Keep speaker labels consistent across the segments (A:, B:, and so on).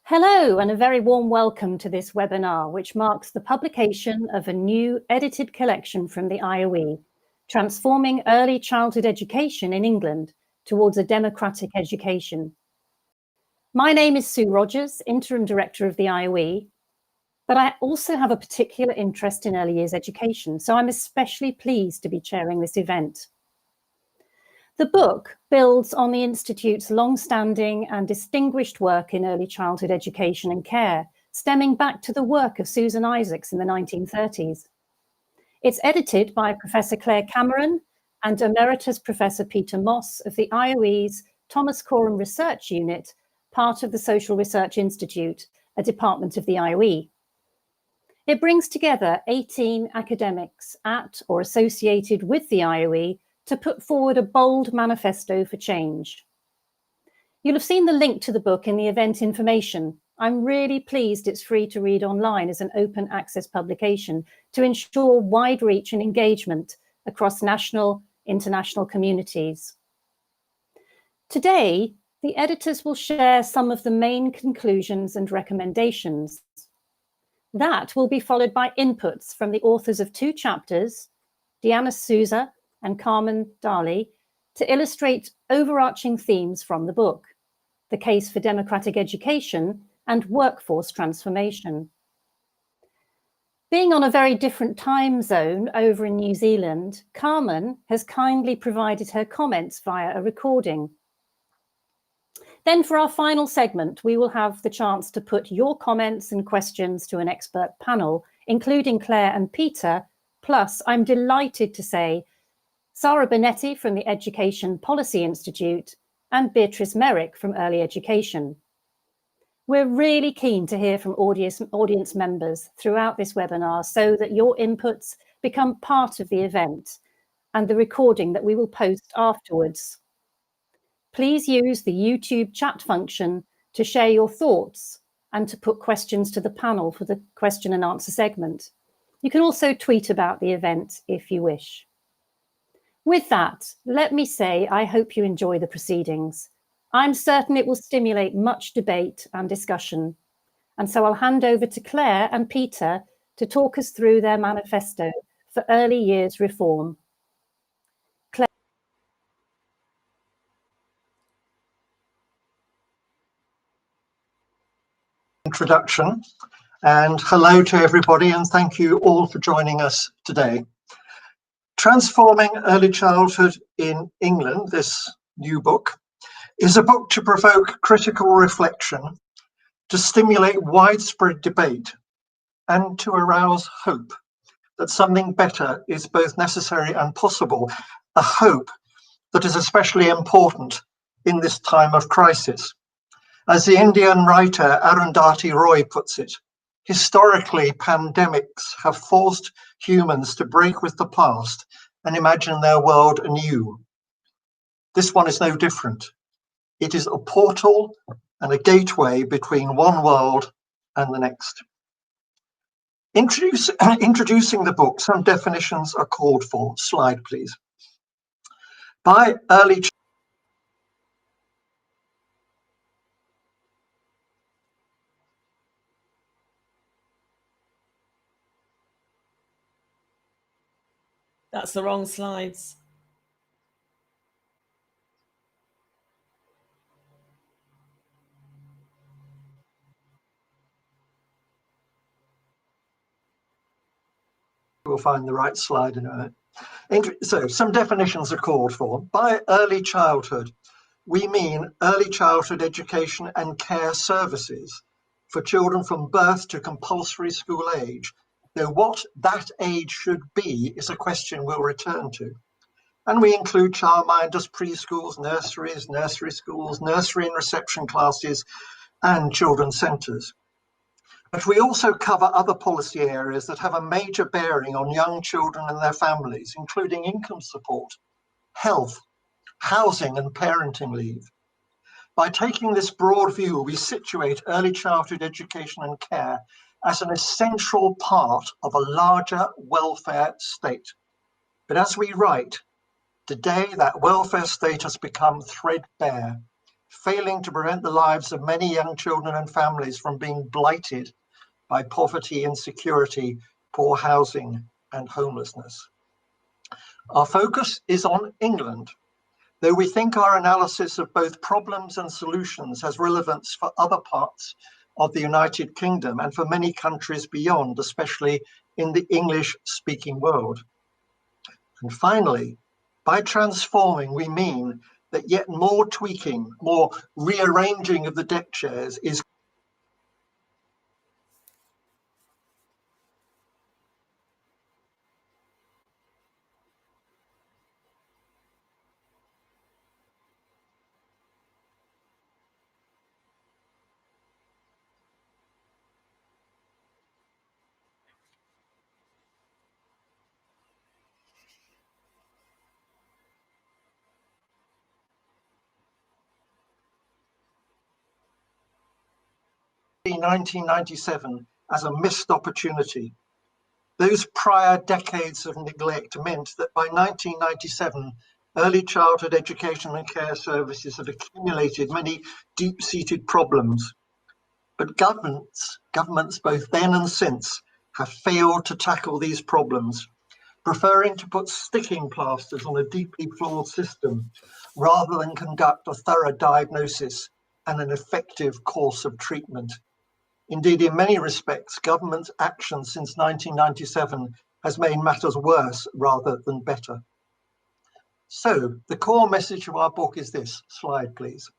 A: Hello, and a very warm welcome to this webinar, which marks the publication of a new edited collection from the IOE, Transforming Early Childhood Education in England Towards a Democratic Education. My name is Sue Rogers, Interim Director of the IOE, but I also have a particular interest in early years education, so I'm especially pleased to be chairing this event. The book builds on the Institute's long-standing and distinguished work in early childhood education and care, stemming back to the work of Susan Isaacs in the 1930s. It's edited by Professor Claire Cameron and Emeritus Professor Peter Moss of the IOE's Thomas Coram Research Unit, part of the Social Research Institute, a department of the IOE. It brings together 18 academics at or associated with the IOE to put forward a bold manifesto for change. You'll have seen the link to the book in the event information. I'm really pleased it's free to read online as an open access publication to ensure wide reach and engagement across national, international communities. Today, the editors will share some of the main conclusions and recommendations. That will be followed by inputs from the authors of 2 chapters, Diana Sousa and Carmen Dalli, to illustrate overarching themes from the book, the case for democratic education and workforce transformation. Being on a very different time zone over in New Zealand, Carmen has kindly provided her comments via a recording. Then for our final segment, we will have the chance to put your comments and questions to an expert panel, including Claire and Peter, plus I'm delighted to say Sara Bonetti from the Education Policy Institute and Beatrice Merrick from Early Education. We're really keen to hear from audience members throughout this webinar so that your inputs become part of the event and the recording that we will post afterwards. Please use the YouTube chat function to share your thoughts and to put questions to the panel for the question and answer segment. You can also tweet about the event if you wish. With that, let me say I hope you enjoy the proceedings. I'm certain it will stimulate much debate and discussion. And so I'll hand over to Claire and Peter to talk us through their manifesto for early years reform. Claire.
B: Introduction, and hello to everybody, and thank you all for joining us today. Transforming Early Childhood in England, this new book, is a book to provoke critical reflection, to stimulate widespread debate, and to arouse hope that something better is both necessary and possible, a hope that is especially important in this time of crisis. As the Indian writer Arundhati Roy puts it, historically, pandemics have forced humans to break with the past and imagine their world anew. This one is no different. It is a portal and a gateway between one world and the next. Introducing the book, some definitions are called for. Slide, please. By early
C: That's the wrong slides.
B: We'll find the right slide in a minute. So some definitions are called for. By early childhood, we mean early childhood education and care services for children from birth to compulsory school age. Though what that age should be is a question we'll return to. And we include childminders, preschools, nurseries, nursery schools, nursery and reception classes, and children's centres. But we also cover other policy areas that have a major bearing on young children and their families, including income support, health, housing and parenting leave. By taking this broad view, we situate early childhood education and care as an essential part of a larger welfare state. But as we write, today that welfare state has become threadbare, failing to prevent the lives of many young children and families from being blighted by poverty, insecurity, poor housing, and homelessness. Our focus is on England, though we think our analysis of both problems and solutions has relevance for other parts of the United Kingdom and for many countries beyond, especially in the English-speaking world. And finally, by transforming, we mean that yet more tweaking, more rearranging of the deck chairs is in 1997 as a missed opportunity. Those prior decades of neglect meant that by 1997, early childhood education and care services had accumulated many deep-seated problems. But governments both then and since have failed to tackle these problems, preferring to put sticking plasters on a deeply flawed system rather than conduct a thorough diagnosis and an effective course of treatment. Indeed, in many respects, government action since 1997 has made matters worse rather than better. So, the core message of our book is this. Slide, please.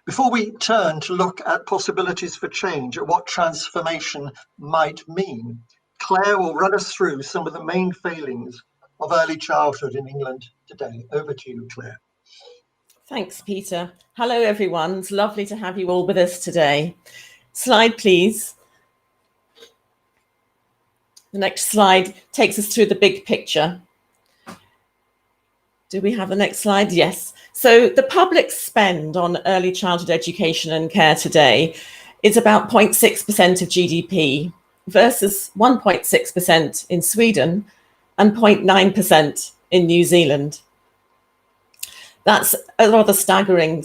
B: Before we turn to look at possibilities for change, at what transformation might mean, Claire will run us through some of the main failings of early childhood in England today. Over to you, Claire.
C: Thanks, Peter. Hello, everyone. It's lovely to have you all with us today. Slide, please. The next slide takes us through the big picture. Do we have the next slide? Yes. So the public spend on early childhood education and care today is about 0.6% of GDP versus 1.6% in Sweden and 0.9% in New Zealand. That's a rather staggering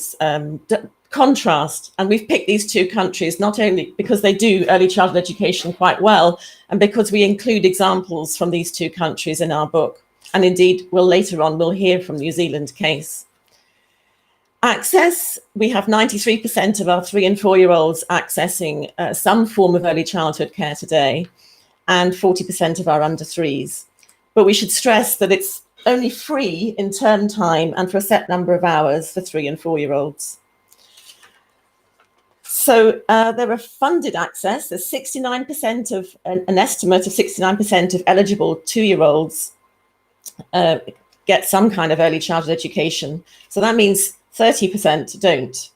C: contrast. And we've picked these two countries not only because they do early childhood education quite well, and because we include examples from these two countries in our book. And indeed, later on, we'll hear from New Zealand case. Access, we have 93% of our 3 and 4-year-olds accessing some form of early childhood care today, and 40% of our under 3s. But we should stress that it's only free in term time and for a set number of hours for 3 and 4-year-olds. So there are funded access. There's 69% of, an estimate of 69% of eligible 2-year-olds get some kind of early childhood education. So that means 30% don't.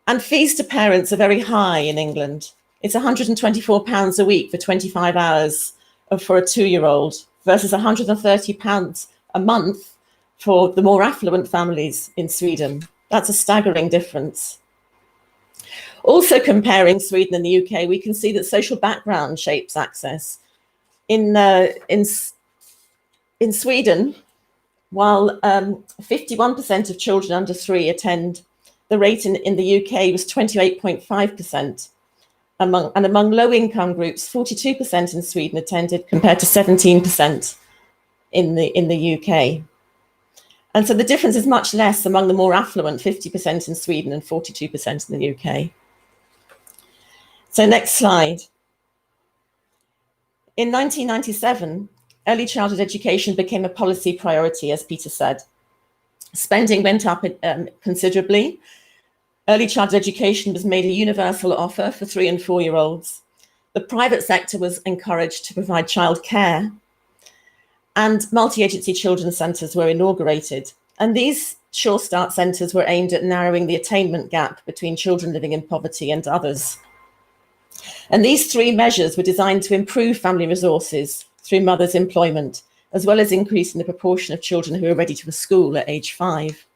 C: And fees to parents are very high in England. It's £124 a week for 25 hours for a 2-year-old versus £130 a month for the more affluent families in Sweden. That's a staggering difference. Also comparing Sweden and the UK, we can see that social background shapes access. In Sweden, while 51% of children under 3 attend, the rate in the UK was 28.5%. Among low-income groups, 42% in Sweden attended compared to 17% in the UK. And so the difference is much less among the more affluent, 50% in Sweden and 42% in the UK. So next slide. In 1997, early childhood education became a policy priority, as Peter said. Spending went up considerably. Early childhood education was made a universal offer for 3 and 4-year-olds. The private sector was encouraged to provide childcare, and multi-agency children's centres were inaugurated. And these Sure Start centres were aimed at narrowing the attainment gap between children living in poverty and others. And these three measures were designed to improve family resources through mothers' employment, as well as increasing the proportion of children who are ready to school at age 5.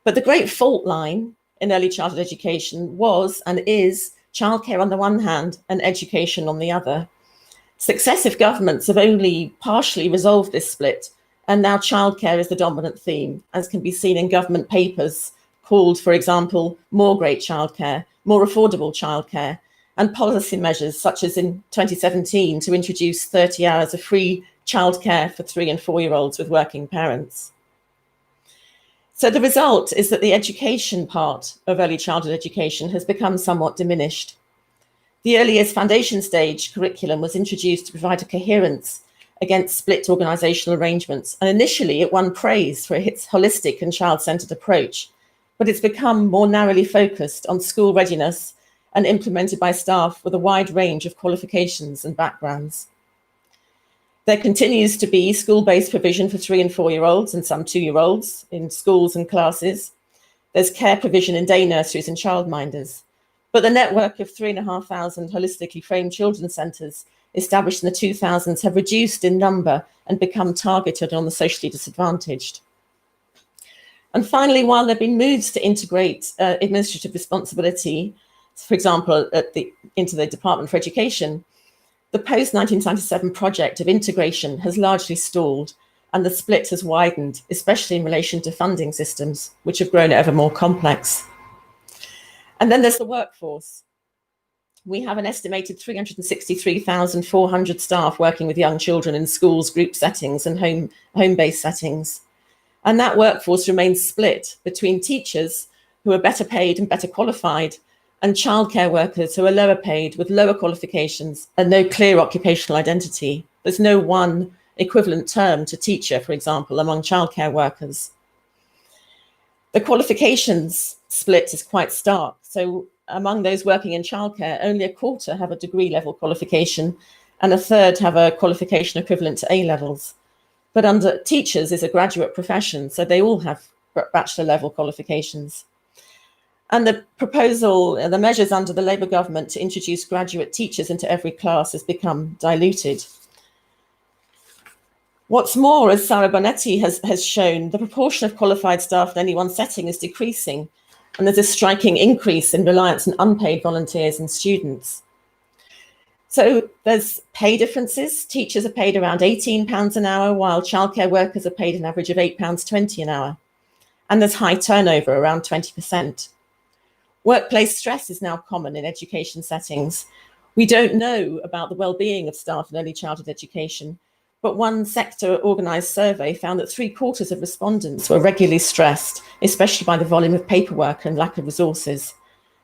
C: But the great fault line in early childhood education was and is childcare on the one hand and education on the other. Successive governments have only partially resolved this split, and now childcare is the dominant theme, as can be seen in government papers called, for example, more great childcare, more affordable childcare, and policy measures such as in 2017 to introduce 30 hours of free childcare for 3 and 4-year-olds with working parents. So the result is that the education part of early childhood education has become somewhat diminished. The early years foundation stage curriculum was introduced to provide a coherence against split organisational arrangements, and initially it won praise for its holistic and child-centred approach, but it's become more narrowly focused on school readiness and implemented by staff with a wide range of qualifications and backgrounds. There continues to be school-based provision for 3 and 4-year-olds and some 2-year-olds in schools and classes. There's care provision in day nurseries and childminders. But the network of 3,500 holistically framed children's centres established in the 2000s have reduced in number and become targeted on the socially disadvantaged. And finally, while there have been moves to integrate administrative responsibility, for example, into the Department for Education, the post-1997 project of integration has largely stalled, and the split has widened, especially in relation to funding systems, which have grown ever more complex. And then there's the workforce. We have an estimated 363,400 staff working with young children in schools, group settings, and home-based settings. And that workforce remains split between teachers who are better paid and better qualified, and childcare workers who are lower paid with lower qualifications and no clear occupational identity. There's no one equivalent term to teacher, for example, among childcare workers. The qualifications split is quite stark. So among those working in childcare, only a quarter have a degree level qualification and a third have a qualification equivalent to A levels. But under teachers is a graduate profession, so they all have bachelor level qualifications. And the proposal, the measures under the Labour government to introduce graduate teachers into every class has become diluted. What's more, as Sara Bonetti has shown, the proportion of qualified staff in any one setting is decreasing, and there's a striking increase in reliance on unpaid volunteers and students. So there's pay differences. Teachers are paid around £18 an hour, while childcare workers are paid an average of £8.20 an hour. And there's high turnover, around 20%. Workplace stress is now common in education settings. We don't know about the well-being of staff in early childhood education, but one sector organised survey found that 3/4 of respondents were regularly stressed, especially by the volume of paperwork and lack of resources.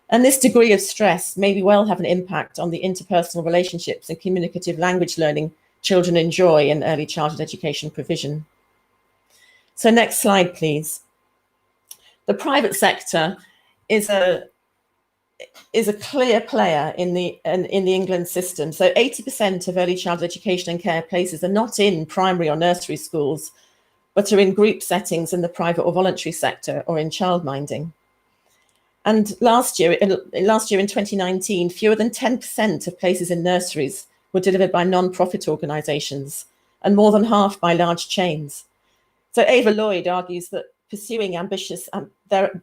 C: And this degree of stress may well have an impact on the interpersonal relationships and communicative language learning children enjoy in early childhood education provision. So next slide, please. The private sector is a clear player in the England system. So 80% of early childhood education and care places are not in primary or nursery schools, but are in group settings in the private or voluntary sector or in childminding. And last year in 2019, fewer than 10% of places in nurseries were delivered by non-profit organisations, and more than half by large chains. So Ava Lloyd argues that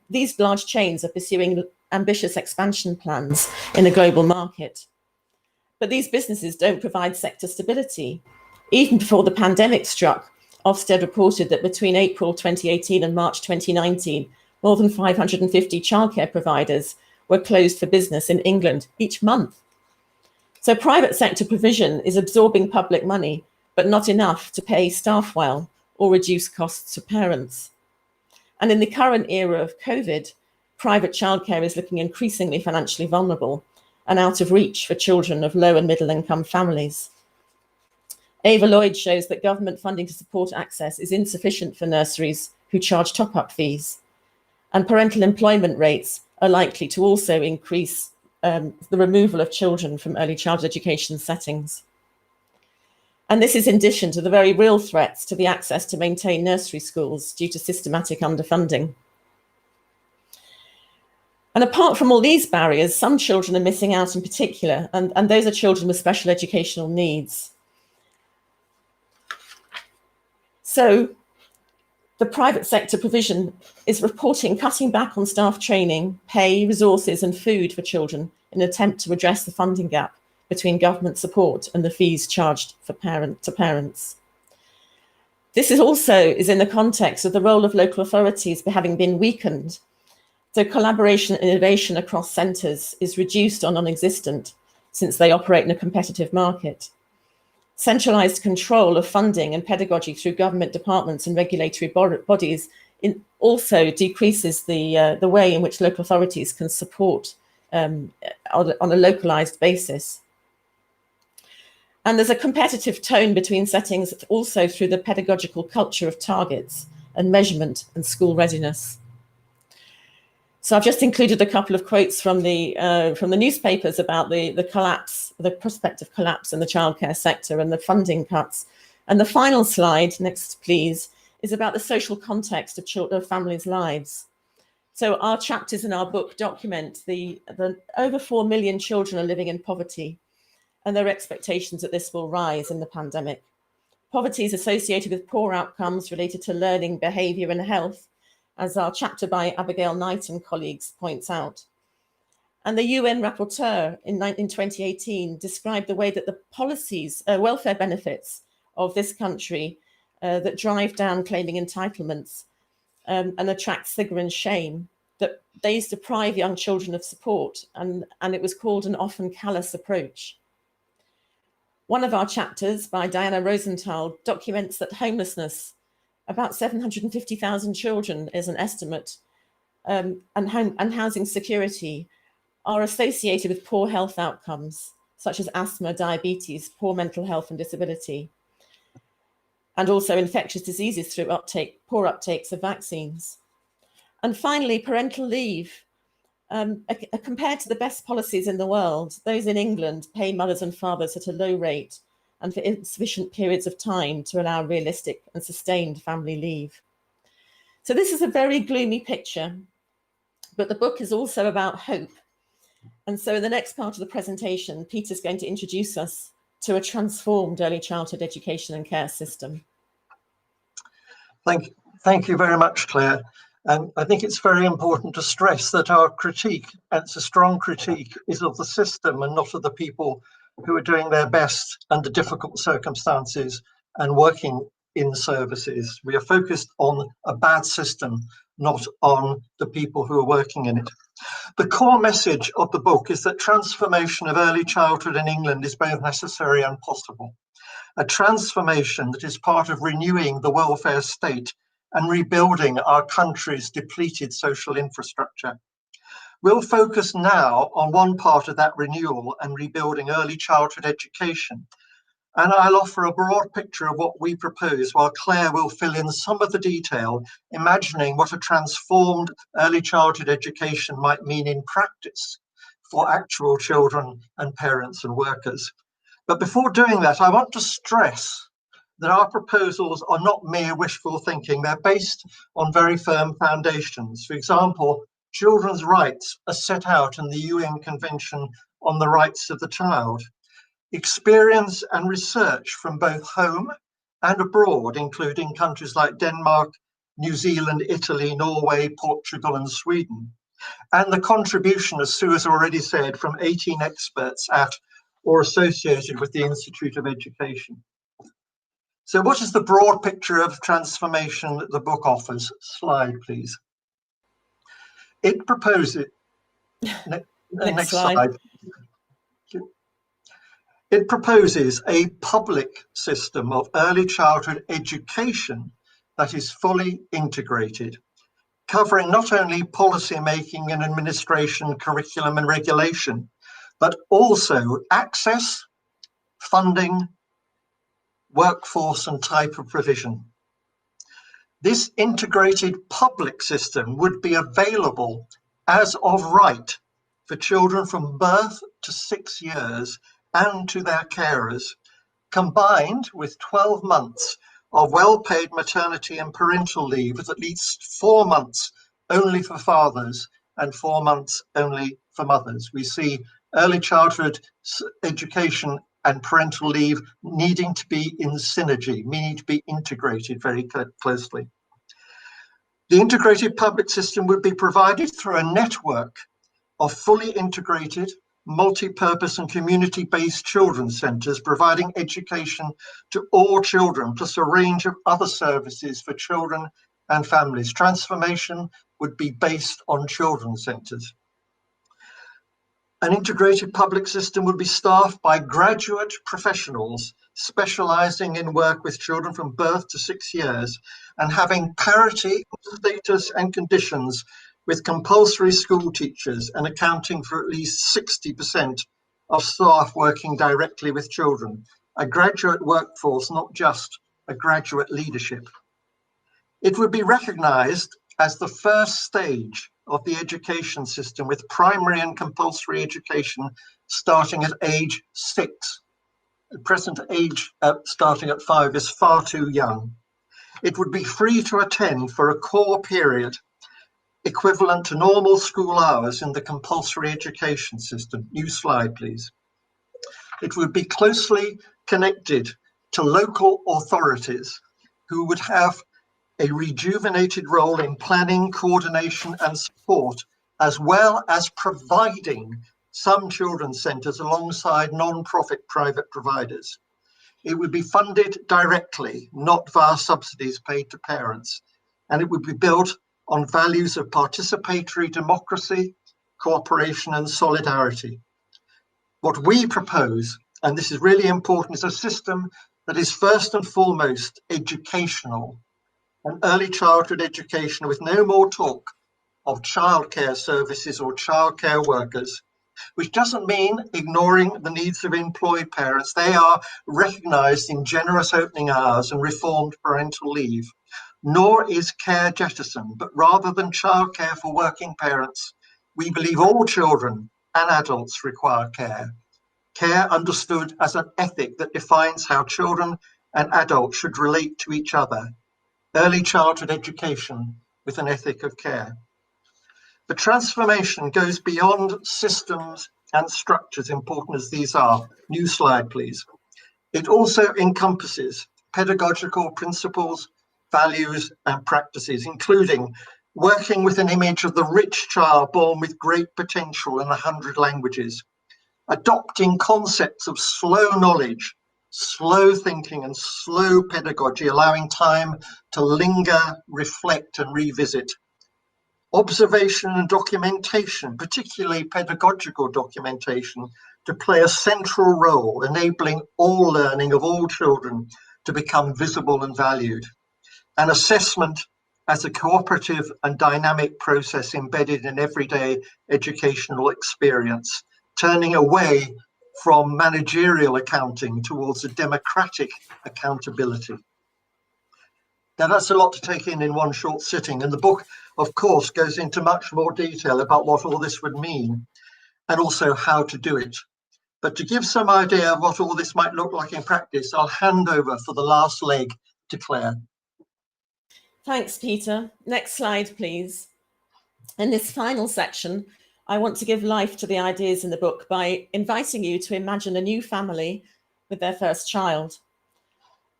C: these large chains are pursuing ambitious expansion plans in a global market. But these businesses don't provide sector stability. Even before the pandemic struck, Ofsted reported that between April 2018 and March 2019, more than 550 childcare providers were closed for business in England each month. So private sector provision is absorbing public money, but not enough to pay staff well or reduce costs to parents. And in the current era of COVID, private childcare is looking increasingly financially vulnerable and out of reach for children of low and middle income families. Ava Lloyd shows that government funding to support access is insufficient for nurseries who charge top-up fees, and parental employment rates are likely to also increase the removal of children from early childhood education settings. And this is in addition to the very real threats to the access to maintain nursery schools due to systematic underfunding. And apart from all these barriers, some children are missing out in particular, and those are children with special educational needs. So the private sector provision is reporting cutting back on staff training, pay, resources and food for children in an attempt to address the funding gap between government support and the fees charged to parents. This is also in the context of the role of local authorities having been weakened. So collaboration and innovation across centres is reduced or non-existent since they operate in a competitive market. Centralised control of funding and pedagogy through government departments and regulatory bodies also decreases the way in which local authorities can support on a localised basis. And there's a competitive tone between settings also through the pedagogical culture of targets and measurement and school readiness. So I've just included a couple of quotes from the newspapers about the collapse, the prospective collapse in the childcare sector and the funding cuts. And the final slide, next please, is about the social context of families' lives. So our chapters in our book document the over 4 million children are living in poverty, and there are expectations that this will rise in the pandemic. Poverty is associated with poor outcomes related to learning, behaviour and health, as our chapter by Abigail Knight and colleagues points out. And the UN rapporteur in 2018 described the way that the policies, welfare benefits of this country that drive down claiming entitlements and attract stigma and shame, that these deprive young children of support, and it was called an often callous approach. One of our chapters by Diana Rosenthal documents that homelessness, about 750,000 children is an estimate, and housing security are associated with poor health outcomes, such as asthma, diabetes, poor mental health and disability, and also infectious diseases through poor uptakes of vaccines. And finally, parental leave. Compared to the best policies in the world, those in England pay mothers and fathers at a low rate and for insufficient periods of time to allow realistic and sustained family leave. So this is a very gloomy picture, but the book is also about hope. And so in the next part of the presentation, Peter's going to introduce us to a transformed early childhood education and care system.
B: Thank you very much, Claire. I think it's very important to stress that our critique, and it's a strong critique, is of the system and not of the people who are doing their best under difficult circumstances and working in services. We are focused on a bad system, not on the people who are working in it. The core message of the book is that transformation of early childhood in England is both necessary and possible. A transformation that is part of renewing the welfare state and rebuilding our country's depleted social infrastructure. We'll focus now on one part of that renewal and rebuilding early childhood education. And I'll offer a broad picture of what we propose, while Claire will fill in some of the detail, imagining what a transformed early childhood education might mean in practice for actual children and parents and workers. But before doing that, I want to stress that our proposals are not mere wishful thinking. They're based on very firm foundations. For example, children's rights are set out in the UN Convention on the Rights of the Child. Experience and research from both home and abroad, including countries like Denmark, New Zealand, Italy, Norway, Portugal, and Sweden. And the contribution, as Sue has already said, from 18 experts at or associated with the Institute of Education. So what is the broad picture of transformation that the book offers? Slide, please. It proposes, next slide. It proposes a public system of early childhood education that is fully integrated, covering not only policy making and administration, curriculum and regulation, but also access, funding, workforce and type of provision. This integrated public system would be available as of right for children from birth to 6 years and to their carers, combined with 12 months of well-paid maternity and parental leave, with at least 4 months only for fathers and 4 months only for mothers. We see early childhood education and parental leave needing to be in synergy, meaning to be integrated very closely. The integrated public system would be provided through a network of fully integrated, multi-purpose and community-based children's centres, providing education to all children, plus a range of other services for children and families. Transformation would be based on children's centres. An integrated public system would be staffed by graduate professionals specialising in work with children from birth to 6 years and having parity of status and conditions with compulsory school teachers and accounting for at least 60% of staff working directly with children. A graduate workforce, not just a graduate leadership. It would be recognised as the first stage of the education system, with primary and compulsory education starting at age 6. The present age starting at 5 is far too young. It would be free to attend for a core period equivalent to normal school hours in the compulsory education system. New slide, please. It would be closely connected to local authorities who would have a rejuvenated role in planning, coordination and support, as well as providing some children's centres alongside non-profit private providers. It would be funded directly, not via subsidies paid to parents, and it would be built on values of participatory democracy, cooperation and solidarity. What we propose, and this is really important, is a system that is first and foremost educational, an early childhood education with no more talk of childcare services or childcare workers, which doesn't mean ignoring the needs of employed parents. They are recognised in generous opening hours and reformed parental leave. Nor is care jettisoned, but rather than childcare for working parents, we believe all children and adults require care. Care understood as an ethic that defines how children and adults should relate to each other. Early childhood education with an ethic of care. The transformation goes beyond systems and structures, important as these are. New slide, please. It also encompasses pedagogical principles, values and practices, including working with an image of the rich child born with great potential in 100 languages, adopting concepts of slow knowledge, slow thinking and slow pedagogy, allowing time to linger, reflect and revisit. Observation and documentation, particularly pedagogical documentation, to play a central role, enabling all learning of all children to become visible and valued. And assessment as a cooperative and dynamic process embedded in everyday educational experience, turning away from managerial accounting towards a democratic accountability. Now that's a lot to take in one short sitting, and the book, of course, goes into much more detail about what all this would mean and also how to do it. But to give some idea of what all this might look like in practice, I'll hand over for the last leg to Claire.
C: Thanks, Peter. Next slide, please. In this final section, I want to give life to the ideas in the book by inviting you to imagine a new family with their first child.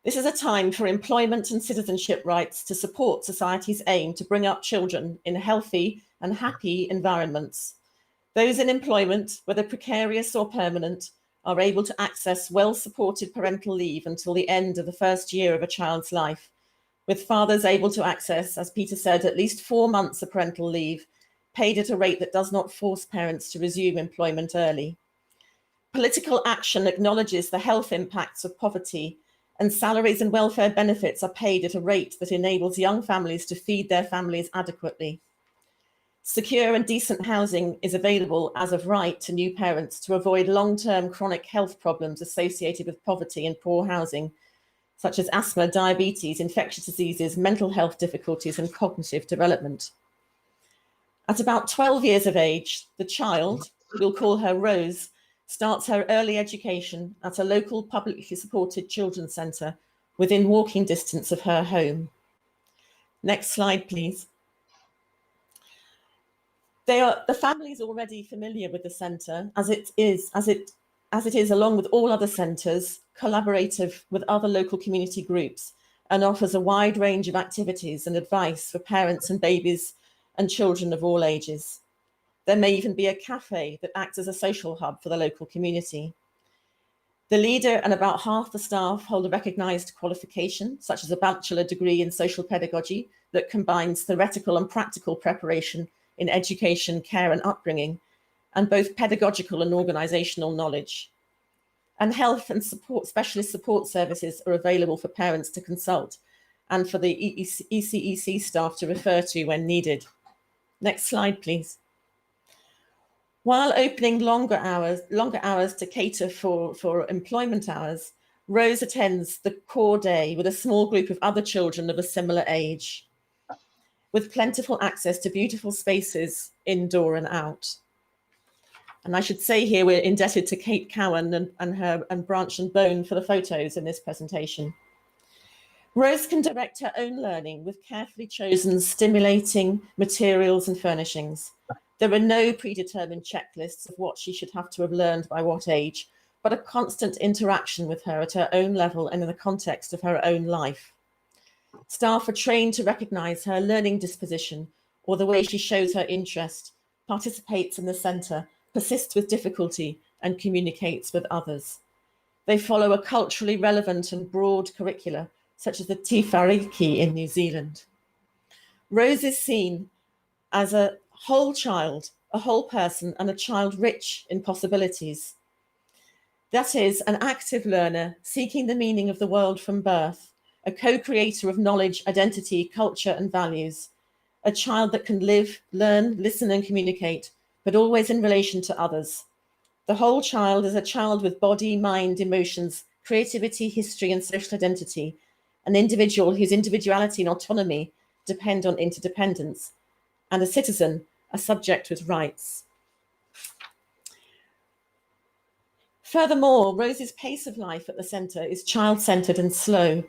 C: This is a time for employment and citizenship rights to support society's aim to bring up children in healthy and happy environments. Those in employment, whether precarious or permanent, are able to access well-supported parental leave until the end of the first year of a child's life, with fathers able to access, as Peter said, at least 4 months of parental leave, paid at a rate that does not force parents to resume employment early. Political action acknowledges the health impacts of poverty, and salaries and welfare benefits are paid at a rate that enables young families to feed their families adequately. Secure and decent housing is available as of right to new parents to avoid long-term chronic health problems associated with poverty and poor housing, such as asthma, diabetes, infectious diseases, mental health difficulties, and cognitive development. At about 12 years of age, the child, we'll call her Rose, starts her early education at a local publicly supported children's centre within walking distance of her home. Next slide, please. The family is already familiar with the centre as it is, along with all other centres, collaborative with other local community groups, and offers a wide range of activities and advice for parents and babies and children of all ages. There may even be a cafe that acts as a social hub for the local community. The leader and about half the staff hold a recognised qualification, such as a bachelor degree in social pedagogy that combines theoretical and practical preparation in education, care and upbringing, and both pedagogical and organisational knowledge. And health and specialist support services are available for parents to consult and for the ECEC staff to refer to when needed. Next slide, please. While opening longer hours to cater for employment hours, Rose attends the core day with a small group of other children of a similar age, with plentiful access to beautiful spaces indoor and out. And I should say here we're indebted to Kate Cowan and Branch and Bone for the photos in this presentation. Rose can direct her own learning with carefully chosen stimulating materials and furnishings. There are no predetermined checklists of what she should have to have learned by what age, but a constant interaction with her at her own level and in the context of her own life. Staff are trained to recognise her learning disposition or the way she shows her interest, participates in the centre, persists with difficulty and communicates with others. They follow a culturally relevant and broad curricula, such as the Te Whāriki in New Zealand. Rose is seen as a whole child, a whole person, and a child rich in possibilities. That is, an active learner seeking the meaning of the world from birth, a co-creator of knowledge, identity, culture, and values, a child that can live, learn, listen, and communicate, but always in relation to others. The whole child is a child with body, mind, emotions, creativity, history, and social identity, an individual whose individuality and autonomy depend on interdependence, and a citizen, a subject with rights. Furthermore, Rose's pace of life at the centre is child-centred and slow.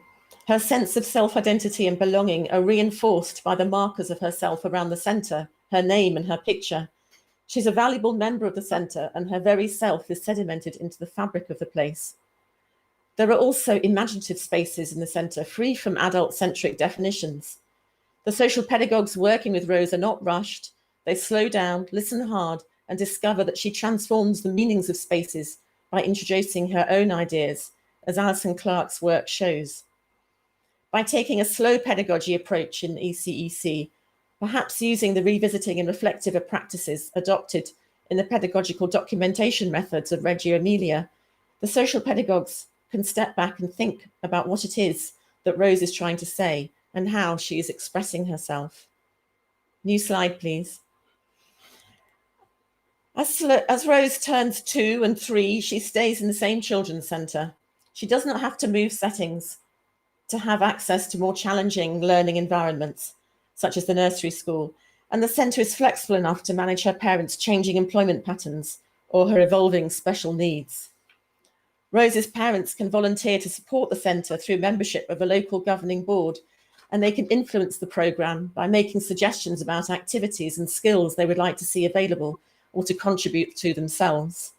C: Her sense of self-identity and belonging are reinforced by the markers of herself around the centre, her name and her picture. She's a valuable member of the centre, and her very self is sedimented into the fabric of the place. There are also imaginative spaces in the centre, free from adult-centric definitions. The social pedagogues working with Rose are not rushed. They slow down, listen hard, and discover that she transforms the meanings of spaces by introducing her own ideas, as Alison Clark's work shows. By taking a slow pedagogy approach in ECEC, perhaps using the revisiting and reflective practices adopted in the pedagogical documentation methods of Reggio Emilia, the social pedagogues can step back and think about what it is that Rose is trying to say and how she is expressing herself. New slide, please. As Rose turns 2 and 3, she stays in the same children's centre. She does not have to move settings to have access to more challenging learning environments, such as the nursery school, and the centre is flexible enough to manage her parents' changing employment patterns or her evolving special needs. Rose's parents can volunteer to support the centre through membership of a local governing board, and they can influence the programme by making suggestions about activities and skills they would like to see available or to contribute to themselves.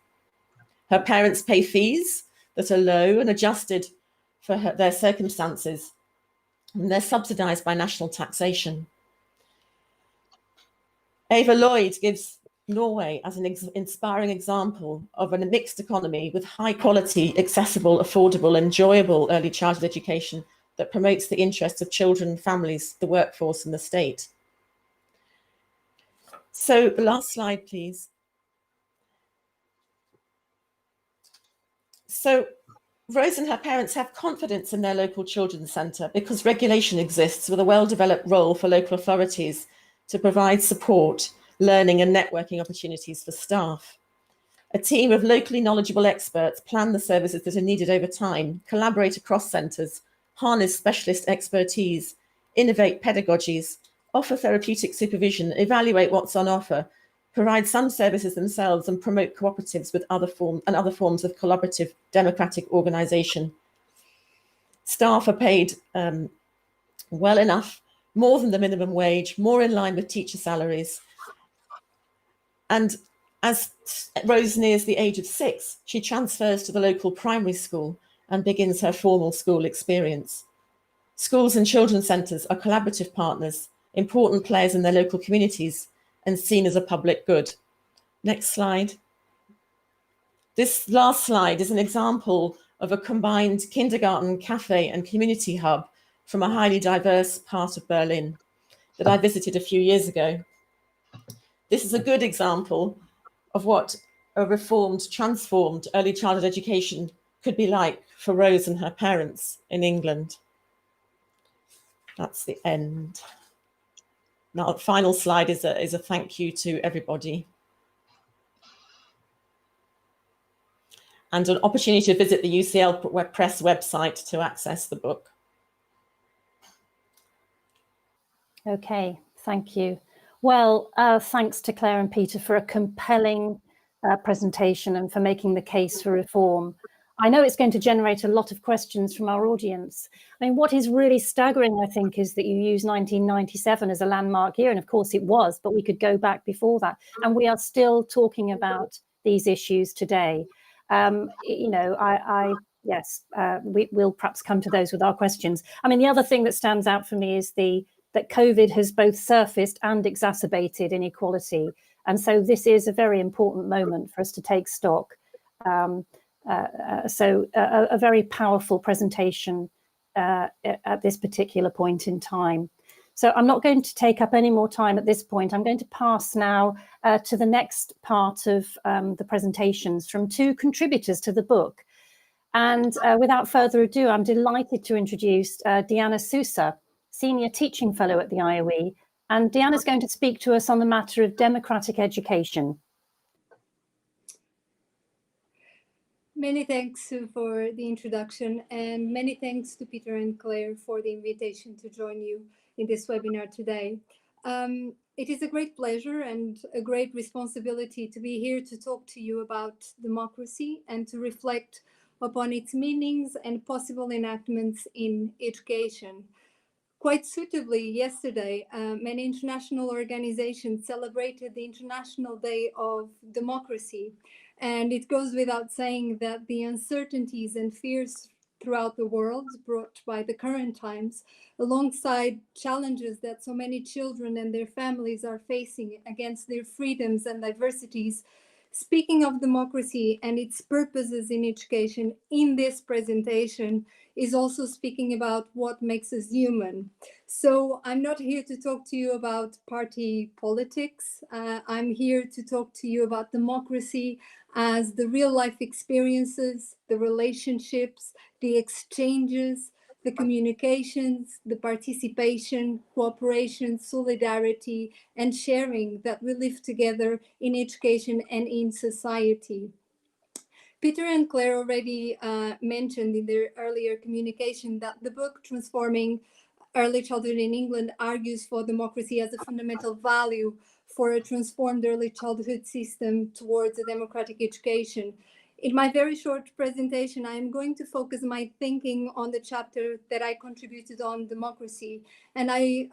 C: Her parents pay fees that are low and adjusted for their circumstances, and they're subsidised by national taxation. Ava Lloyd gives Norway as an inspiring example of a mixed economy with high quality, accessible, affordable, enjoyable early childhood education that promotes the interests of children, families, the workforce, and the state. So the last slide, please. So Rose and her parents have confidence in their local children's centre because regulation exists with a well-developed role for local authorities to provide support, learning and networking opportunities for staff. A team of locally knowledgeable experts plan the services that are needed over time, collaborate across centres, harness specialist expertise, innovate pedagogies, offer therapeutic supervision, evaluate what's on offer, provide some services themselves, and promote cooperatives with other forms of collaborative democratic organisation. Staff are paid well enough, more than the minimum wage, more in line with teacher salaries. And as Rose nears the age of 6, she transfers to the local primary school and begins her formal school experience. Schools and children's centres are collaborative partners, important players in their local communities, and seen as a public good. Next slide. This last slide is an example of a combined kindergarten, cafe, and community hub from a highly diverse part of Berlin that I visited a few years ago. This is a good example of what a reformed, transformed early childhood education could be like for Rose and her parents in England. That's the end. Now, the final slide is a thank you to everybody. And an opportunity to visit the UCL Press website to access the book.
A: Okay, thank you. Well, thanks to Claire and Peter for a compelling presentation and for making the case for reform. I know it's going to generate a lot of questions from our audience. I mean, what is really staggering, I think, is that you use 1997 as a landmark year, and of course it was, but we could go back before that, and we are still talking about these issues today. You know, we'll perhaps come to those with our questions. I mean, the other thing that stands out for me is that COVID has both surfaced and exacerbated inequality. And so this is a very important moment for us to take stock. So a very powerful presentation at this particular point in time. So I'm not going to take up any more time at this point. I'm going to pass now to the next part of the presentations from two contributors to the book. And without further ado, I'm delighted to introduce Diana Sousa, Senior Teaching Fellow at the IOE. And Diana's going to speak to us on the matter of democratic education.
D: Many thanks for the introduction, and many thanks to Peter and Claire for the invitation to join you in this webinar today. It is a great pleasure and a great responsibility to be here to talk to you about democracy and to reflect upon its meanings and possible enactments in education. Quite suitably, yesterday, many international organizations celebrated the International Day of Democracy. And it goes without saying that the uncertainties and fears throughout the world brought by the current times, alongside challenges that so many children and their families are facing against their freedoms and diversities, speaking of democracy and its purposes in education in this presentation is also speaking about what makes us human. So I'm not here to talk to you about party politics. I'm here to talk to you about democracy as the real life experiences, the relationships, the exchanges, the communications, the participation, cooperation, solidarity, and sharing that we live together in education and in society. Peter and Claire already mentioned in their earlier communication that the book Transforming Early Childhood in England argues for democracy as a fundamental value for a transformed early childhood system towards a democratic education. In my very short presentation, I am going to focus my thinking on the chapter that I contributed on democracy, and I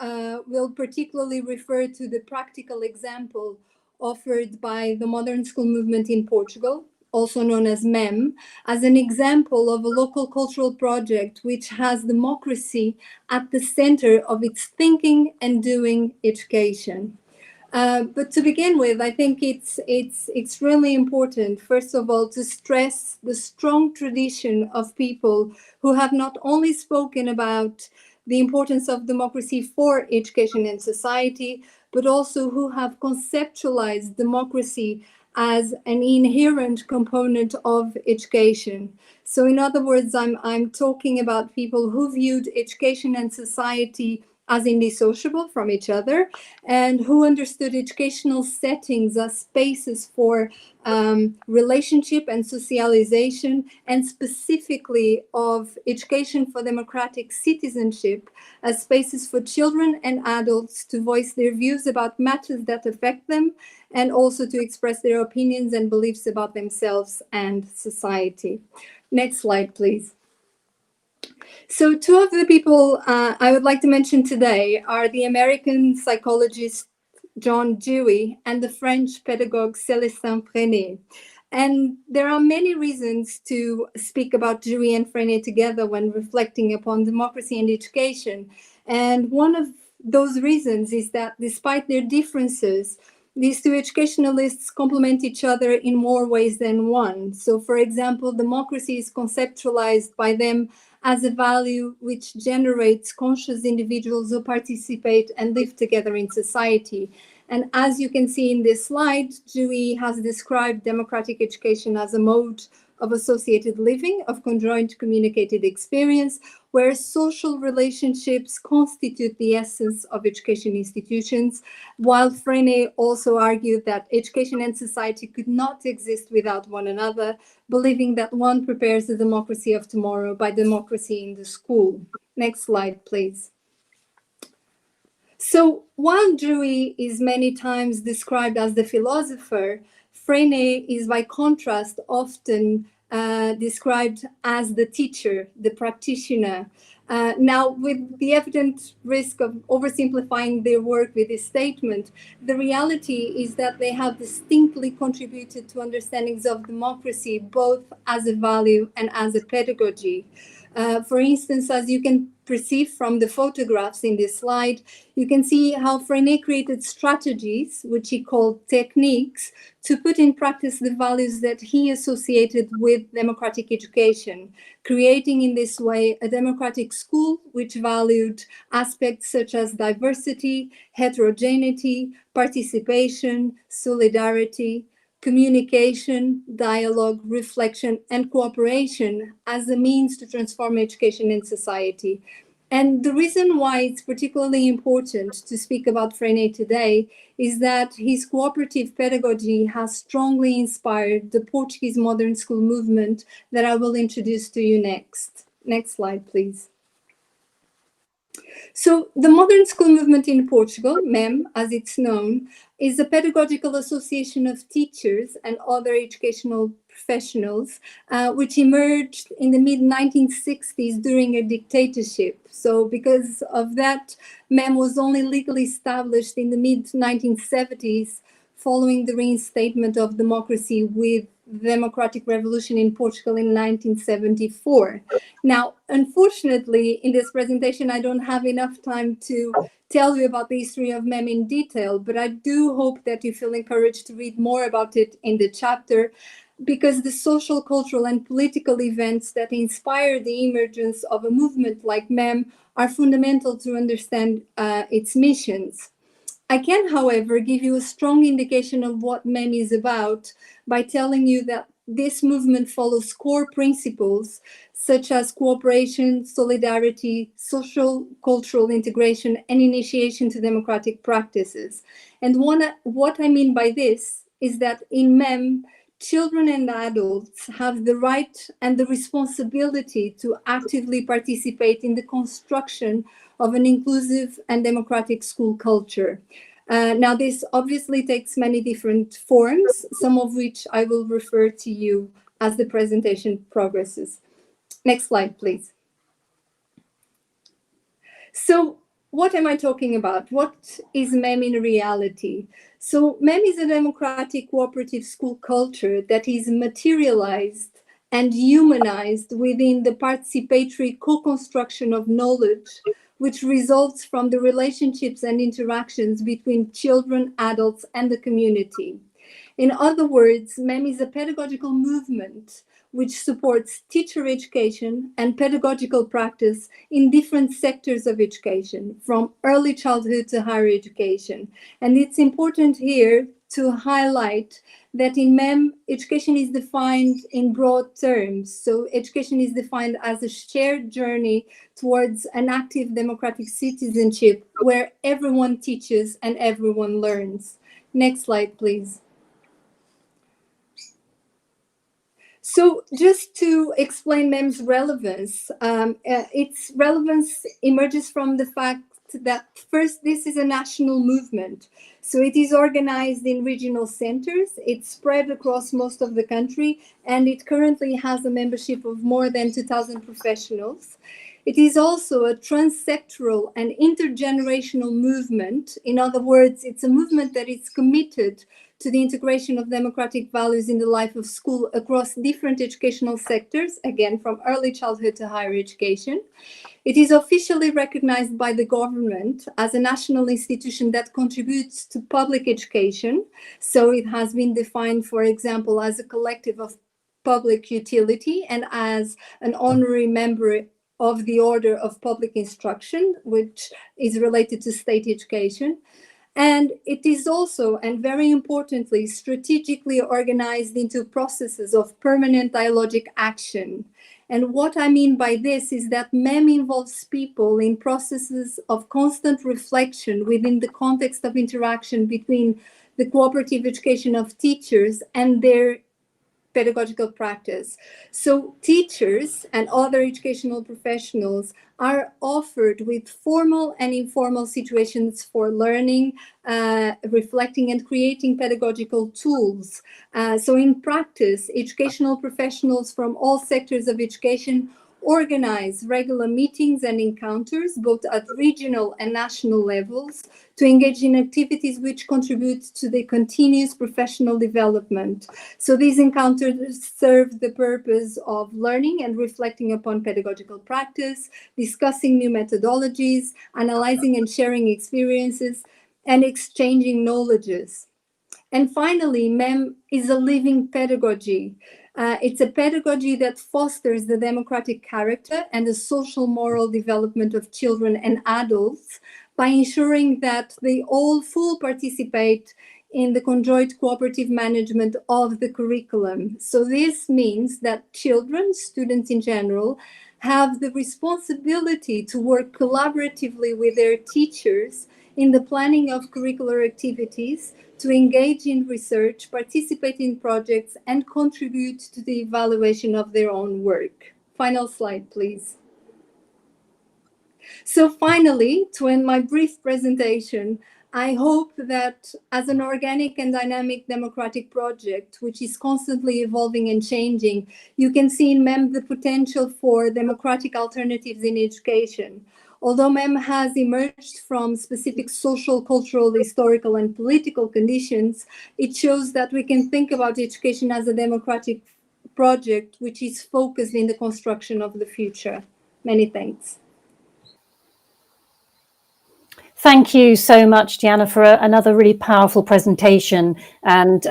D: will particularly refer to the practical example offered by the modern school movement in Portugal, also known as MEM, as an example of a local cultural project which has democracy at the center of its thinking and doing education. But to begin with, I think it's really important, first of all, to stress the strong tradition of people who have not only spoken about the importance of democracy for education and society, but also who have conceptualized democracy as an inherent component of education. So in other words, I'm talking about people who viewed education and society as indissociable from each other, and who understood educational settings as spaces for relationship and socialization, and specifically of education for democratic citizenship as spaces for children and adults to voice their views about matters that affect them, and also to express their opinions and beliefs about themselves and society. Next slide, please. So two of the people I would like to mention today are the American psychologist John Dewey and the French pedagogue Célestin Freinet. And there are many reasons to speak about Dewey and Freinet together when reflecting upon democracy and education. And one of those reasons is that despite their differences, these two educationalists complement each other in more ways than one. So, for example, democracy is conceptualized by them as a value which generates conscious individuals who participate and live together in society. And as you can see in this slide, Dewey has described democratic education as a mode of associated living, of conjoint communicated experience, where social relationships constitute the essence of education institutions, while Freinet also argued that education and society could not exist without one another, believing that one prepares the democracy of tomorrow by democracy in the school. Next slide, please. So while Dewey is many times described as the philosopher, Freinet is by contrast often described as the teacher, the practitioner. Now, with the evident risk of oversimplifying their work with this statement, the reality is that they have distinctly contributed to understandings of democracy, both as a value and as a pedagogy. For instance, as you can perceive from the photographs in this slide, you can see how Freinet created strategies, which he called techniques, to put in practice the values that he associated with democratic education, creating in this way a democratic school which valued aspects such as diversity, heterogeneity, participation, solidarity, communication, dialogue, reflection, and cooperation as a means to transform education and society. And the reason why it's particularly important to speak about Freinet today is that his cooperative pedagogy has strongly inspired the Portuguese modern school movement that I will introduce to you next. Next slide, please. So the modern school movement in Portugal, MEM, as it's known, is a pedagogical association of teachers and other educational professionals, which emerged in the mid-1960s during a dictatorship. So because of that, MEM was only legally established in the mid-1970s following the reinstatement of democracy with the democratic revolution in Portugal in 1974. Now, unfortunately, in this presentation, I don't have enough time to tell you about the history of MEM in detail, but I do hope that you feel encouraged to read more about it in the chapter, because the social, cultural, and political events that inspire the emergence of a movement like MEM are fundamental to understand its missions. I can, however, give you a strong indication of what MEM is about by telling you that this movement follows core principles such as cooperation, solidarity, social, cultural integration, and initiation to democratic practices. And what I mean by this is that in MEM, children and adults have the right and the responsibility to actively participate in the construction of an inclusive and democratic school culture. Now, this obviously takes many different forms, some of which I will refer to you as the presentation progresses. Next slide, please. So what am I talking about? What is MEM in reality? So MEM is a democratic cooperative school culture that is materialized and humanized within the participatory co-construction of knowledge, which results from the relationships and interactions between children, adults, and the community. In other words, MEM is a pedagogical movement which supports teacher education and pedagogical practice in different sectors of education, from early childhood to higher education. And it's important here to highlight that in MEM, education is defined in broad terms. So education is defined as a shared journey towards an active democratic citizenship where everyone teaches and everyone learns. Next slide, please. So just to explain MEM's relevance, its relevance emerges from the fact that first, this is a national movement. So it is organized in regional centers. It's spread across most of the country, and it currently has a membership of more than 2,000 professionals. It is also a transsectoral and intergenerational movement. In other words, it's a movement that is committed to the integration of democratic values in the life of school across different educational sectors, again, from early childhood to higher education. It is officially recognized by the government as a national institution that contributes to public education. So it has been defined, for example, as a collective of public utility and as an honorary member of the Order of Public Instruction, which is related to state education. And it is also, and very importantly, strategically organized into processes of permanent dialogic action. And what I mean by this is that MEM involves people in processes of constant reflection within the context of interaction between the cooperative education of teachers and their pedagogical practice. So teachers and other educational professionals are offered with formal and informal situations for learning, reflecting and creating pedagogical tools. So in practice, educational professionals from all sectors of education organize regular meetings and encounters, both at regional and national levels, to engage in activities which contribute to the continuous professional development. So these encounters serve the purpose of learning and reflecting upon pedagogical practice, discussing new methodologies, analyzing and sharing experiences, and exchanging knowledges. And finally, MEM is a living pedagogy. It's a pedagogy that fosters the democratic character and the social moral development of children and adults by ensuring that they all fully participate in the conjoint cooperative management of the curriculum. So this means that children, students in general, have the responsibility to work collaboratively with their teachers in the planning of curricular activities, to engage in research, participate in projects, and contribute to the evaluation of their own work. Final slide, please. So finally, to end my brief presentation, I hope that as an organic and dynamic democratic project, which is constantly evolving and changing, you can see in MEM the potential for democratic alternatives in education. Although MEM has emerged from specific social, cultural, historical, and political conditions, it shows that we can think about education as a democratic project which is focused in the construction of the future. Many thanks.
A: Thank you so much, Diana, for another really powerful presentation. And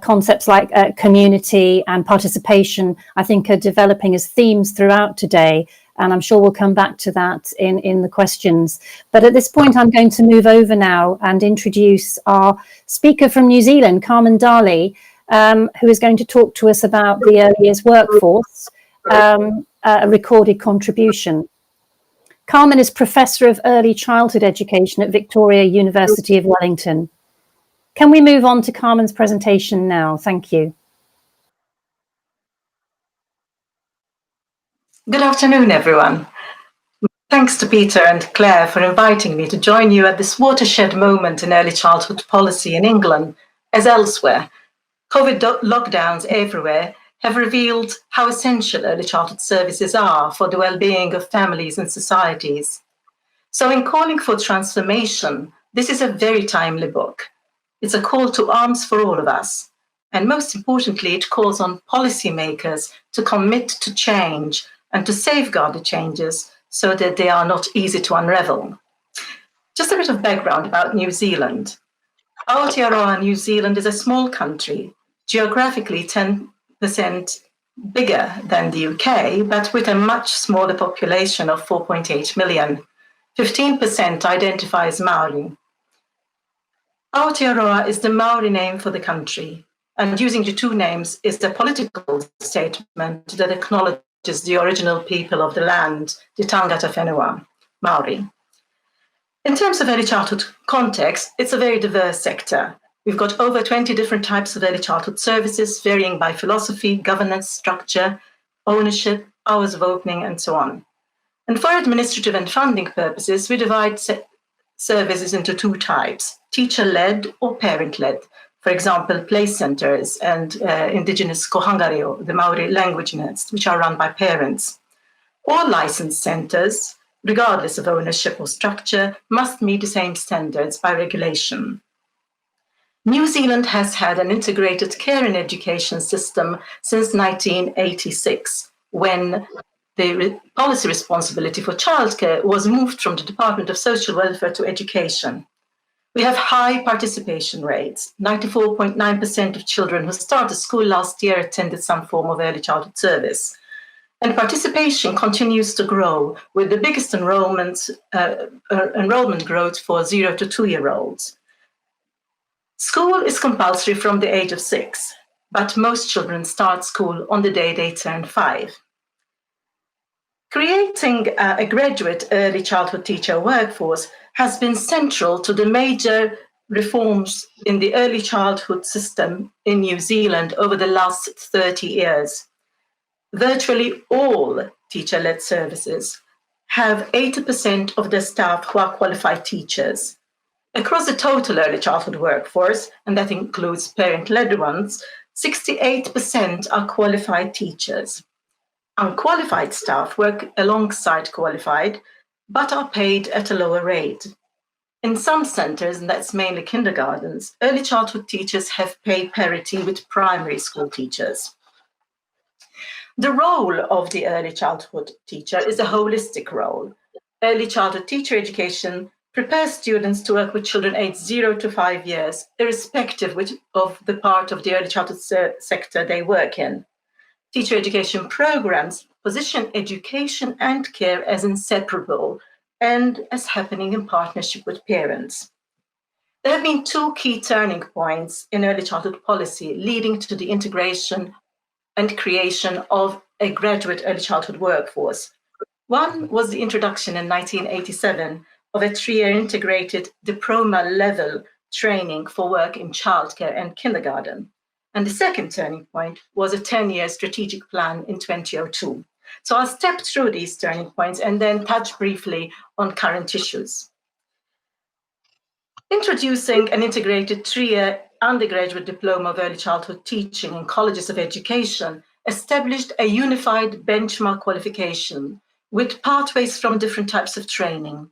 A: concepts like community and participation, I think, are developing as themes throughout today. And I'm sure we'll come back to that in the questions. But at this point, I'm going to move over now and introduce our speaker from New Zealand, Carmen Dalli, who is going to talk to us about the early years workforce, a recorded contribution. Carmen is Professor of Early Childhood Education at Victoria, University of Wellington. Can we move on to Carmen's presentation now? Thank you.
E: Good afternoon, everyone. Thanks to Peter and Claire for inviting me to join you at this watershed moment in early childhood policy in England, as elsewhere. COVID lockdowns everywhere have revealed how essential early childhood services are for the well-being of families and societies. So in calling for transformation, this is a very timely book. It's a call to arms for all of us. And most importantly, it calls on policymakers to commit to change and to safeguard the changes so that they are not easy to unravel. Just a bit of background about New Zealand. Aotearoa, New Zealand, is a small country, geographically 10% bigger than the UK, but with a much smaller population of 4.8 million. 15% identify as Maori. Aotearoa is the Maori name for the country, and using the two names is the political statement that acknowledges the original people of the land, the Tangata Whenua, Maori. In terms of early childhood context, it's a very diverse sector. We've got over 20 different types of early childhood services, varying by philosophy, governance, structure, ownership, hours of opening, and so on. And for administrative and funding purposes, we divide services into two types, teacher-led or parent-led. For example, play centers and indigenous Kohangareo, the Maori language nets, which are run by parents. All licensed centers, regardless of ownership or structure, must meet the same standards by regulation. New Zealand has had an integrated care and education system since 1986, when the policy responsibility for childcare was moved from the Department of Social Welfare to Education. We have high participation rates. 94.9% of children who started school last year attended some form of early childhood service. And participation continues to grow, with the biggest enrollment growth for 0 to 2-year-olds. School is compulsory from the age of 6, but most children start school on the day they turn 5. Creating a graduate early childhood teacher workforce has been central to the major reforms in the early childhood system in New Zealand over the last 30 years. Virtually all teacher-led services have 80% of their staff who are qualified teachers. Across the total early childhood workforce, and that includes parent-led ones, 68% are qualified teachers. Unqualified staff work alongside qualified, but are paid at a lower rate. In some centres, and that's mainly kindergartens, early childhood teachers have pay parity with primary school teachers. The role of the early childhood teacher is a holistic role. Early childhood teacher education prepares students to work with children aged 0 to 5 years, irrespective of the part of the early childhood sector they work in. Teacher education programs position education and care as inseparable and as happening in partnership with parents. There have been two key turning points in early childhood policy leading to the integration and creation of a graduate early childhood workforce. One was the introduction in 1987 of a 3-year integrated diploma-level training for work in childcare and kindergarten. And the second turning point was a 10-year strategic plan in 2002. So I'll step through these turning points and then touch briefly on current issues. Introducing an integrated 3-year undergraduate diploma of early childhood teaching in colleges of education established a unified benchmark qualification with pathways from different types of training.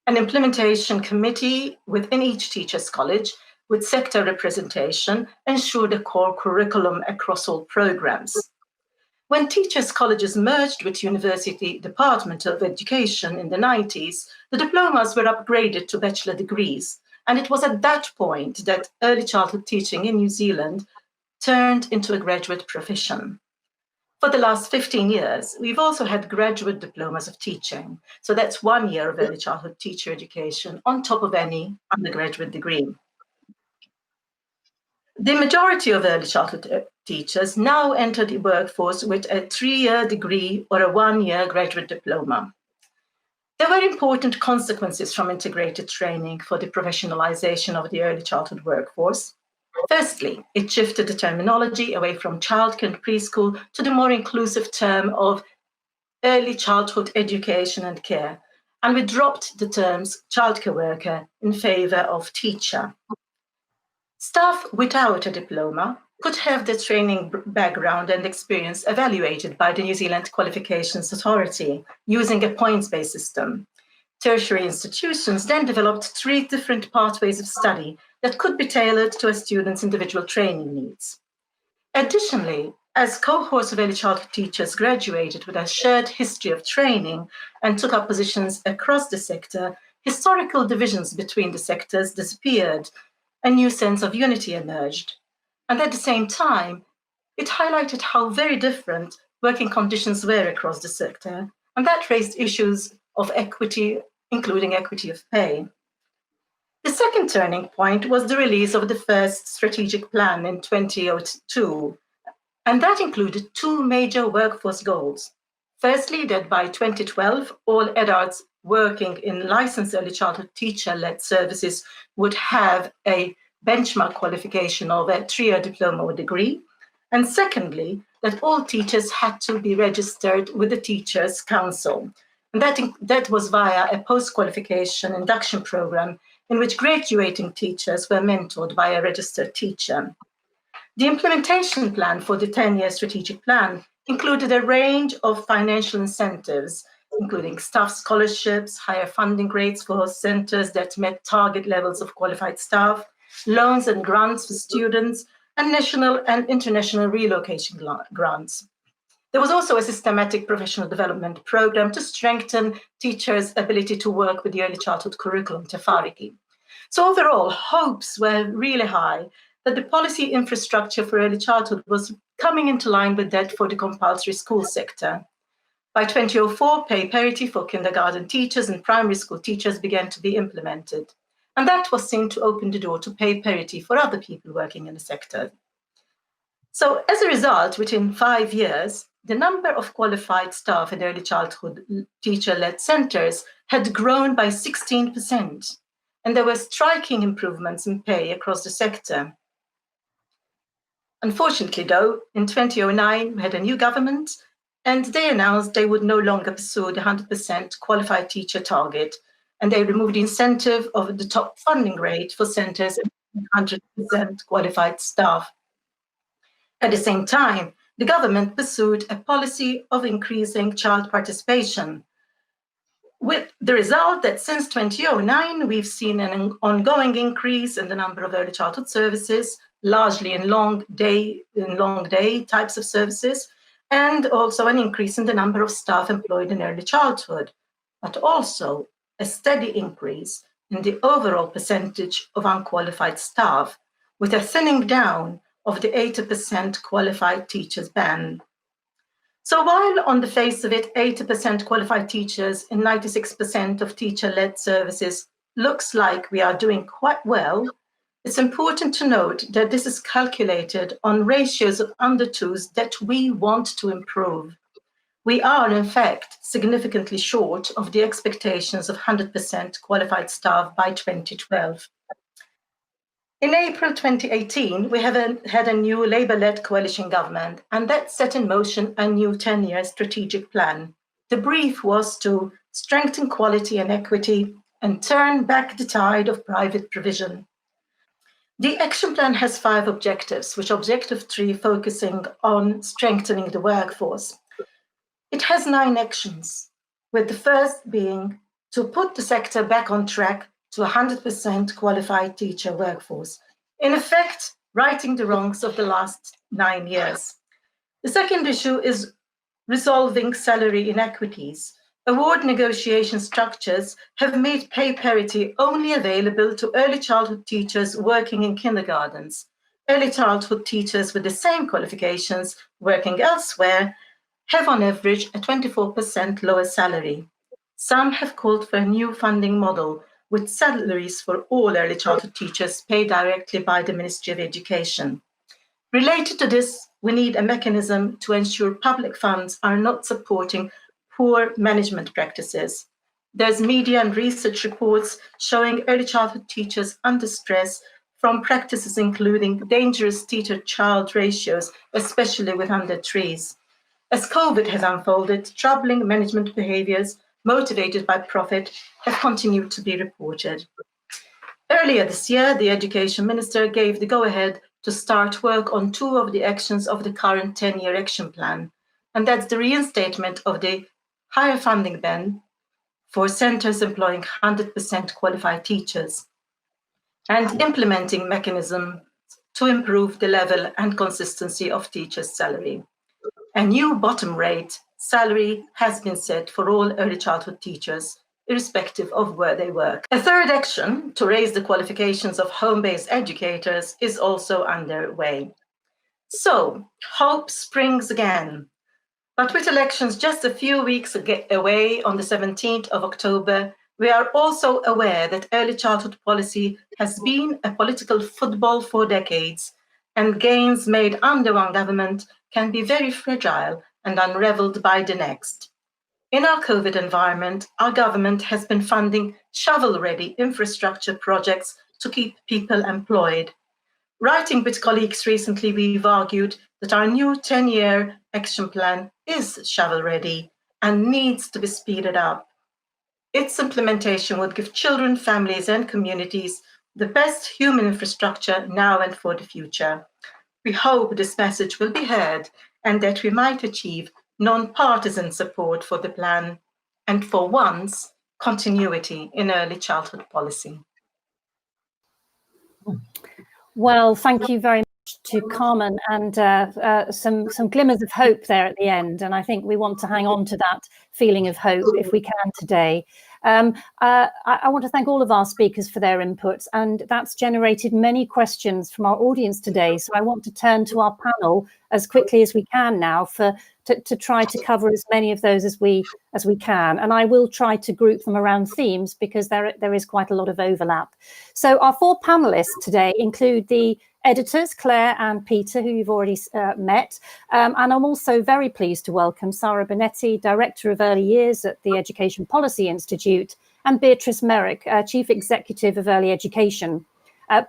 E: An implementation committee within each teacher's college with sector representation ensured a core curriculum across all programs. When teachers' colleges merged with University Department of Education in the 90s, the diplomas were upgraded to bachelor degrees. And it was at that point that early childhood teaching in New Zealand turned into a graduate profession. For the last 15 years, we've also had graduate diplomas of teaching. So that's 1 year of early childhood teacher education on top of any undergraduate degree. The majority of early childhood teachers now enter the workforce with a 3-year degree or a 1-year graduate diploma. There were important consequences from integrated training for the professionalization of the early childhood workforce. Firstly, it shifted the terminology away from childcare and preschool to the more inclusive term of early childhood education and care, and we dropped the terms childcare worker in favor of teacher. Staff without a diploma could have their training background and experience evaluated by the New Zealand Qualifications Authority using a points-based system. Tertiary institutions then developed 3 different pathways of study that could be tailored to a student's individual training needs. Additionally, as cohorts of early childhood teachers graduated with a shared history of training and took up positions across the sector, historical divisions between the sectors disappeared. A new sense of unity emerged. And at the same time, it highlighted how very different working conditions were across the sector, and that raised issues of equity, including equity of pay. The second turning point was the release of the first strategic plan in 2002, and that included 2 major workforce goals. Firstly, that by 2012, all adults working in licensed early childhood teacher-led services would have a benchmark qualification of a 3-year diploma or degree. And secondly, that all teachers had to be registered with the Teachers' Council, And that was via a post-qualification induction program in which graduating teachers were mentored by a registered teacher. The implementation plan for the 10-year strategic plan included a range of financial incentives, including staff scholarships, higher funding rates for centres that met target levels of qualified staff, loans and grants for students, and national and international relocation grants. There was also a systematic professional development program to strengthen teachers' ability to work with the early childhood curriculum, Tafariki. So overall, hopes were really high that the policy infrastructure for early childhood was coming into line with that for the compulsory school sector. By 2004, pay parity for kindergarten teachers and primary school teachers began to be implemented. And that was seen to open the door to pay parity for other people working in the sector. So as a result, within 5 years, the number of qualified staff in early childhood teacher-led centres had grown by 16%. And there were striking improvements in pay across the sector. Unfortunately, though, in 2009, we had a new government, and they announced they would no longer pursue the 100% qualified teacher target, and they removed the incentive of the top funding rate for centres with 100% qualified staff. At the same time, the government pursued a policy of increasing child participation, with the result that since 2009, we've seen an ongoing increase in the number of early childhood services, largely in long day types of services, and also an increase in the number of staff employed in early childhood, but also a steady increase in the overall percentage of unqualified staff, with a thinning down of the 80% qualified teachers ban. So while on the face of it, 80% qualified teachers in 96% of teacher-led services looks like we are doing quite well, it's important to note that this is calculated on ratios of under-twos that we want to improve. We are, in fact, significantly short of the expectations of 100% qualified staff by 2012. In April 2018, we had a new Labour-led coalition government, and that set in motion a new 10-year strategic plan. The brief was to strengthen quality and equity and turn back the tide of private provision. The action plan has 5 objectives, which objective 3 focusing on strengthening the workforce. It has 9 actions, with the first being to put the sector back on track to 100% qualified teacher workforce, in effect, righting the wrongs of the last 9 years. The second issue is resolving salary inequities. Award negotiation structures have made pay parity only available to early childhood teachers working in kindergartens. Early childhood teachers with the same qualifications working elsewhere have on average a 24% lower salary. Some have called for a new funding model with salaries for all early childhood teachers paid directly by the Ministry of Education. Related to this, we need a mechanism to ensure public funds are not supporting poor management practices. There's media and research reports showing early childhood teachers under stress from practices including dangerous teacher-child ratios, especially with under 3s. As COVID has unfolded, troubling management behaviours motivated by profit have continued to be reported. Earlier this year, the Education Minister gave the go-ahead to start work on 2 of the actions of the current 10-year action plan, and that's the reinstatement of the higher funding ban for centres employing 100% qualified teachers, and implementing mechanisms to improve the level and consistency of teachers' salary. A new bottom rate salary has been set for all early childhood teachers, irrespective of where they work. A third action to raise the qualifications of home-based educators is also underway. So, hope springs again. But with elections just a few weeks away on the 17th of October, we are also aware that early childhood policy has been a political football for decades, and gains made under one government can be very fragile and unraveled by the next. In our COVID environment, our government has been funding shovel-ready infrastructure projects to keep people employed. Writing with colleagues recently, we've argued that our new 10-year action plan is shovel-ready, and needs to be speeded up. Its implementation would give children, families, and communities the best human infrastructure now and for the future. We hope this message will be heard and that we might achieve non-partisan support for the plan and, for once, continuity in early childhood policy.
A: Well, thank you very much to Carmen, and some glimmers of hope there at the end. And I think we want to hang on to that feeling of hope if we can today. I want to thank all of our speakers for their inputs, and that's generated many questions from our audience today. So I want to turn to our panel as quickly as we can now to try to cover as many of those as we can. And I will try to group them around themes because there is quite a lot of overlap. So our four panelists today include the editors, Claire and Peter, who you've already met. And I'm also very pleased to welcome Sara Bonetti, Director of Early Years at the Education Policy Institute, and Beatrice Merrick, Chief Executive of Early Education.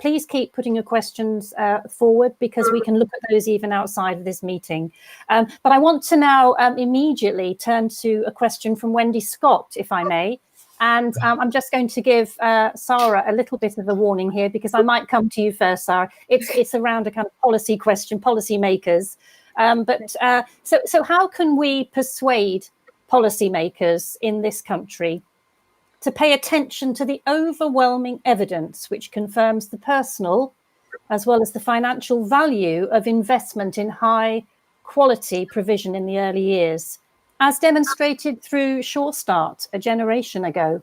A: Please keep putting your questions forward because we can look at those even outside of this meeting. But I want to now immediately turn to a question from Wendy Scott, if I may. And I'm just going to give Sara a little bit of a warning here because I might come to you first, Sara. It's around a kind of policy question, policymakers. So how can we persuade policymakers in this country to pay attention to the overwhelming evidence which confirms the personal as well as the financial value of investment in high quality provision in the early years, as demonstrated through Sure Start a generation ago?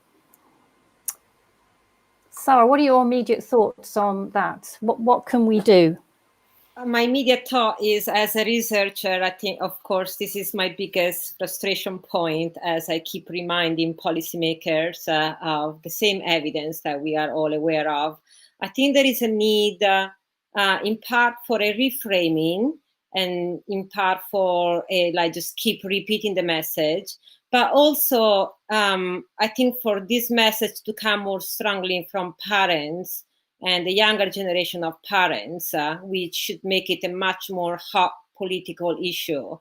A: Sara, what are your immediate thoughts on that? What can we do?
F: My immediate thought is, as a researcher, I think, of course, this is my biggest frustration point, as I keep reminding policymakers of the same evidence that we are all aware of. I think there is a need, in part, for a reframing, and in part for just keep repeating the message. But also, I think for this message to come more strongly from parents and the younger generation of parents, which should make it a much more hot political issue.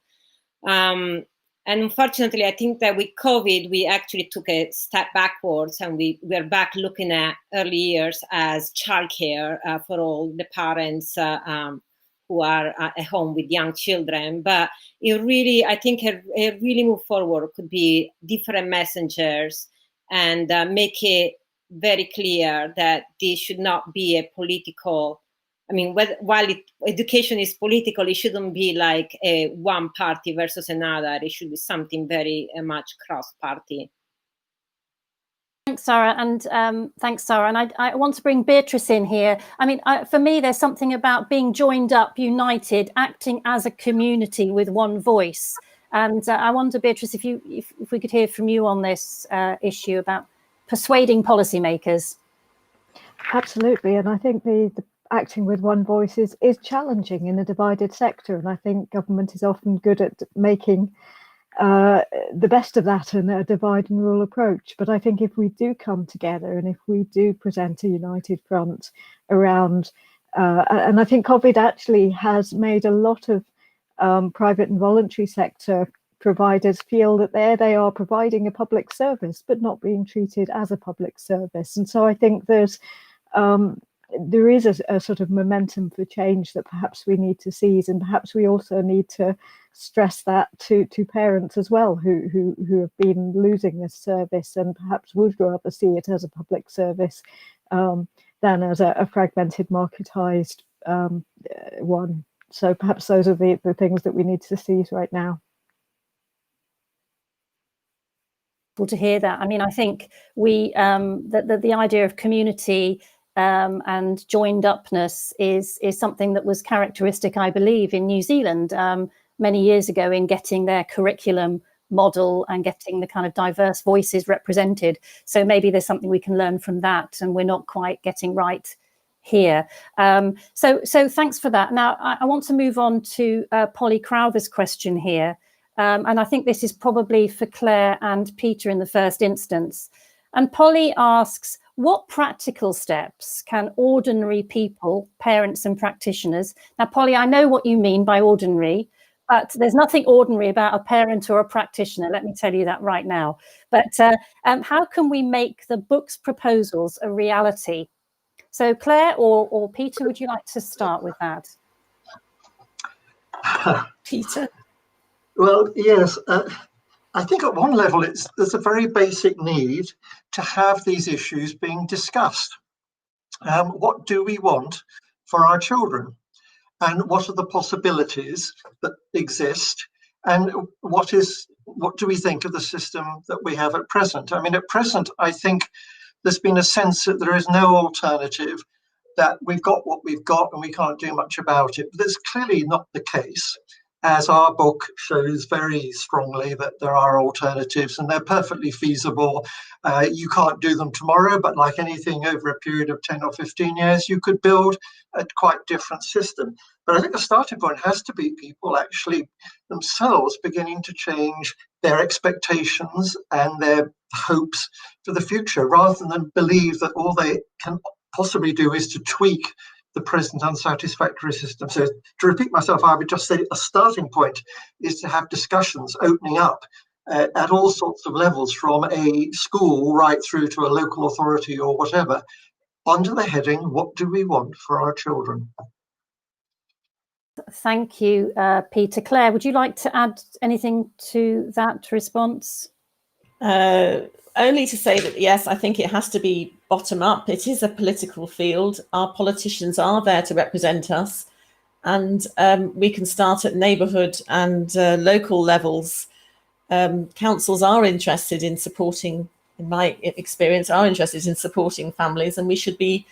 F: And unfortunately, I think that with COVID, we actually took a step backwards, and we're back looking at early years as childcare for all the parents who are at home with young children. But it really, I think a really move forward could be different messengers and make it very clear that this should not be a political, I mean, while education is political, it shouldn't be like a one party versus another. It should be something very much cross-party.
A: Thanks, Sara, and And I want to bring Beatrice in here. I mean, for me, there's something about being joined up, united, acting as a community with one voice. And I wonder, Beatrice, if we could hear from you on this issue about persuading policymakers.
G: Absolutely, and I think the acting with one voice is challenging in a divided sector, and I think government is often good at making the best of that in a divide and rule approach. But I think if we do come together and if we do present a united front around, and I think COVID actually has made a lot of private and voluntary sector providers feel that they are providing a public service but not being treated as a public service. And so I think there is a sort of momentum for change that perhaps we need to seize, and perhaps we also need to stress that to parents as well who have been losing this service and perhaps would rather see it as a public service than as a fragmented, marketized one. So perhaps those are the things that we need to seize right now.
A: To hear that. I mean, I think we the idea of community and joined upness is something that was characteristic, I believe, in New Zealand many years ago in getting their curriculum model and getting the kind of diverse voices represented. So maybe there's something we can learn from that, and we're not quite getting right here. So thanks for that. Now I want to move on to Polly Crowther's question here. And I think this is probably for Claire and Peter in the first instance. And Polly asks, what practical steps can ordinary people, parents and practitioners? Now, Polly, I know what you mean by ordinary, But there's nothing ordinary about a parent or a practitioner, let me tell you that right now. But how can we make the book's proposals a reality? So Claire or Peter, would you like to start with that?
C: Peter?
B: Well, yes. I think at one level, there's a very basic need to have these issues being discussed. What do we want for our children? And what are the possibilities that exist? And what do we think of the system that we have at present? I mean, at present, I think there's been a sense that there is no alternative, that we've got what we've got and we can't do much about it. But that's clearly not the case, as our book shows very strongly that there are alternatives and they're perfectly feasible. You can't do them tomorrow, but like anything over a period of 10 or 15 years, you could build a quite different system. But I think the starting point has to be people actually themselves beginning to change their expectations and their hopes for the future, rather than believe that all they can possibly do is to tweak the present unsatisfactory system. So to repeat myself, I would just say a starting point is to have discussions opening up at all sorts of levels, from a school right through to a local authority or whatever, under the heading, what do we want for our children?
A: Thank you, Peter. Claire, would you like to add anything to that response?
C: Only to say that, yes, I think it has to be bottom up. It is a political field. Our politicians are there to represent us. And we can start at neighbourhood and local levels. Councils are interested in supporting, in my experience, are interested in supporting families, and we should be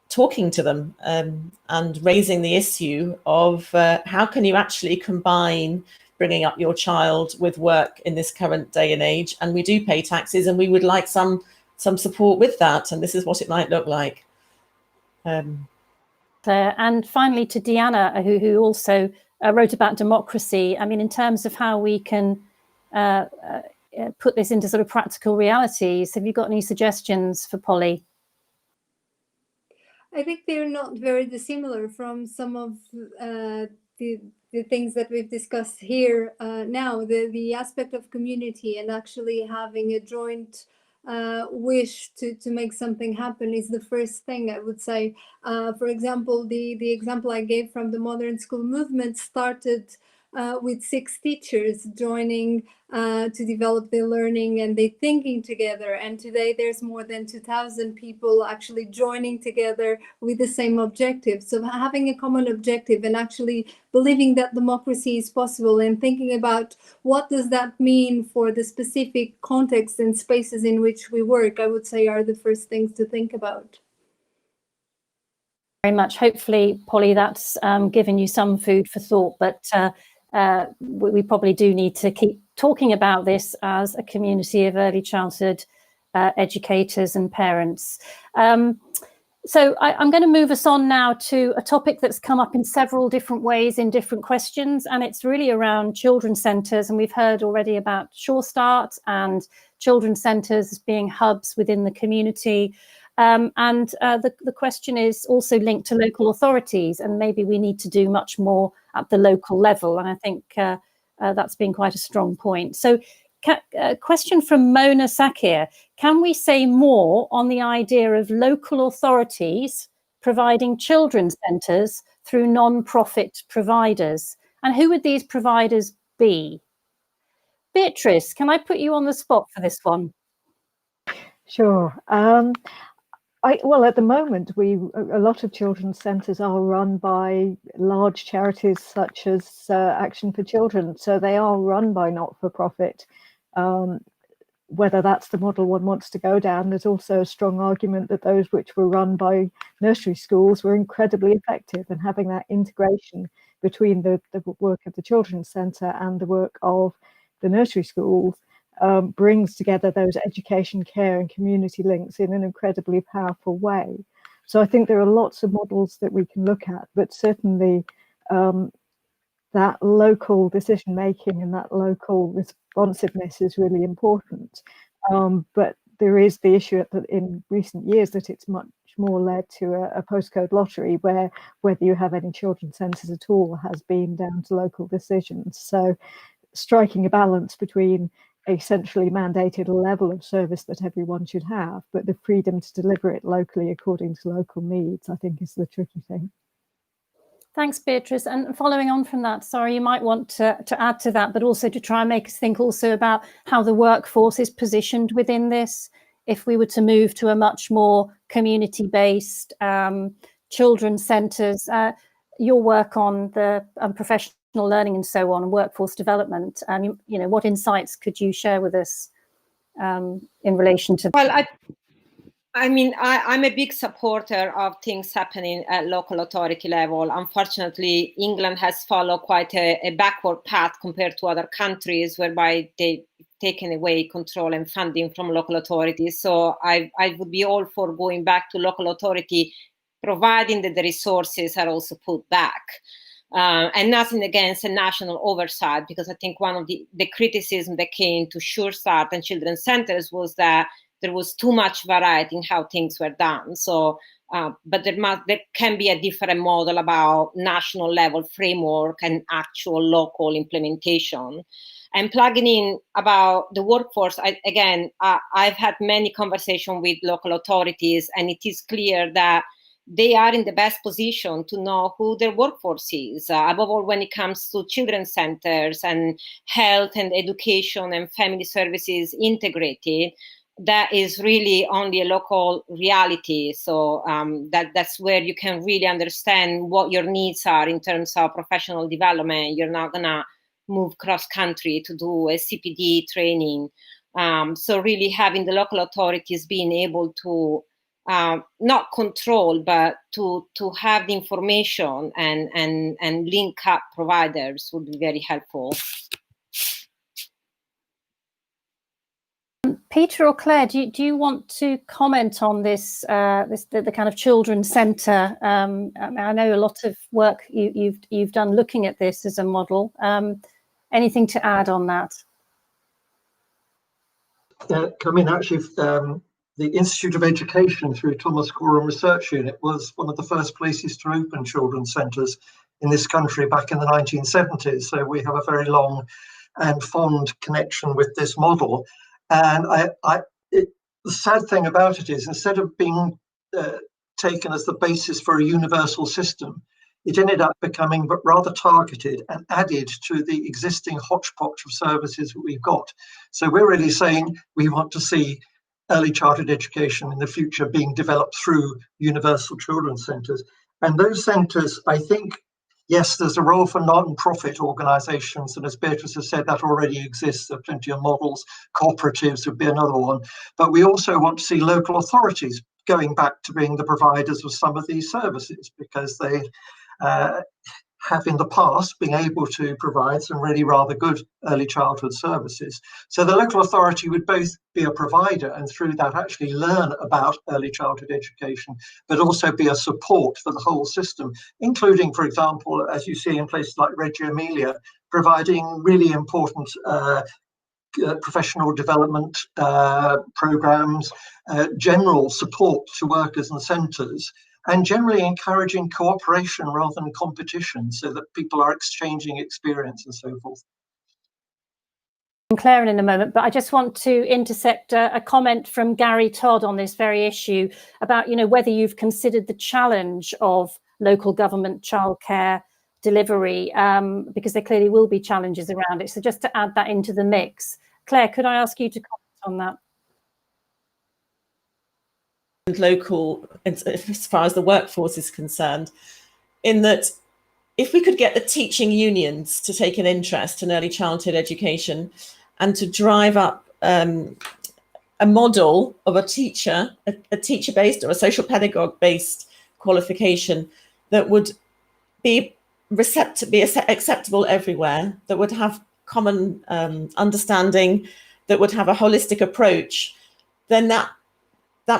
C: talking to them and raising the issue of how can you actually combine bringing up your child with work in this current day and age. And we do pay taxes, and we would like some support with that. And this is what it might look like.
A: And finally, to Diana, who also wrote about democracy. I mean, in terms of how we can put this into sort of practical realities, have you got any suggestions for Polly?
D: I think they're not very dissimilar from some of the things that we've discussed here now. The aspect of community and actually having a joint wish to make something happen is the first thing, I would say. For example, the example I gave from the modern school movement started with 6 teachers joining to develop their learning and their thinking together. And today there's more than 2,000 people actually joining together with the same objective. So having a common objective and actually believing that democracy is possible and thinking about what does that mean for the specific context and spaces in which we work, I would say are the first things to think about.
A: Very much. Hopefully, Polly, that's given you some food for thought, but we probably do need to keep talking about this as a community of early childhood educators and parents. So I'm going to move us on now to a topic that's come up in several different ways in different questions, and it's really around children's centres. And we've heard already about Sure Start and children's centres as being hubs within the community. The question is also linked to local authorities, and maybe we need to do much more at the local level. And I think that's been quite a strong point. So a question from Mona Sakir. Can we say more on the idea of local authorities providing children's centres through non-profit providers? And who would these providers be? Beatrice, can I put you on the spot for this one?
G: Sure. Well, at the moment, a lot of children's centres are run by large charities such as Action for Children. So they are run by not-for-profit. Whether that's the model one wants to go down, there's also a strong argument that those which were run by nursery schools were incredibly effective, and having that integration between the work of the children's centre and the work of the nursery schools brings together those education, care and community links in an incredibly powerful way. So I think there are lots of models that we can look at, but certainly that local decision making and that local responsiveness is really important. But there is the issue that in recent years that it's much more led to a postcode lottery where whether you have any children's centres at all has been down to local decisions. So striking a balance between a centrally mandated level of service that everyone should have, but the freedom to deliver it locally according to local needs, I think, is the tricky thing.
A: Thanks, Beatrice. And following on from that, Sara, you might want to add to that, but also to try and make us think also about how the workforce is positioned within this. If we were to move to a much more community-based children's centres, your work on the professional learning and so on, and workforce development, you know, what insights could you share with us in relation to?
F: Well, I mean, I'm a big supporter of things happening at local authority level. Unfortunately, England has followed quite a backward path compared to other countries, whereby they've taken away control and funding from local authorities. So I would be all for going back to local authority, providing that the resources are also put back. And nothing against a national oversight, because I think one of the criticism that came to Sure Start and children's centers was that there was too much variety in how things were done. So, but there can be a different model about national level framework and actual local implementation. And plugging in about the workforce, I've had many conversations with local authorities, and it is clear that they are in the best position to know who their workforce is, above all when it comes to children's centers and health and education and family services integrated. That is really only a local reality. So that's where you can really understand what your needs are in terms of professional development. You're not gonna move cross country to do a CPD training. So really having the local authorities being able to not control, but to have the information and link up providers would be very helpful.
A: Peter or Claire, do you want to comment on this, the kind of children's centre? I know a lot of work you've done looking at this as a model. Anything to add on that?
B: I mean, actually, the Institute of Education through Thomas Coram Research Unit was one of the first places to open children's centres in this country back in the 1970s. So we have a very long and fond connection with this model. And the sad thing about it is, instead of being taken as the basis for a universal system, it ended up becoming rather targeted and added to the existing hodgepodge of services that we've got. So we're really saying we want to see early childhood education in the future being developed through universal children's centres. And those centres, I think, yes, there's a role for non-profit organisations, and as Beatrice has said, that already exists. There are plenty of models. Cooperatives would be another one. But we also want to see local authorities going back to being the providers of some of these services, because they have in the past been able to provide some really rather good early childhood services. So the local authority would both be a provider and through that actually learn about early childhood education, but also be a support for the whole system, including, for example, as you see in places like Reggio Emilia, providing really important professional development programs, general support to workers and centres, and generally encouraging cooperation rather than competition, so that people are exchanging experience and so forth.
A: Claire in a moment, but I just want to intercept a comment from Gary Todd on this very issue about, you know, whether you've considered the challenge of local government childcare delivery, because there clearly will be challenges around it. So just to add that into the mix, Claire, could I ask you to comment on that?
C: And local, as far as the workforce is concerned, in that if we could get the teaching unions to take an interest in early childhood education and to drive up a model of a teacher, a teacher-based or a social pedagogue-based qualification that would be acceptable everywhere, that would have common understanding, that would have a holistic approach, then that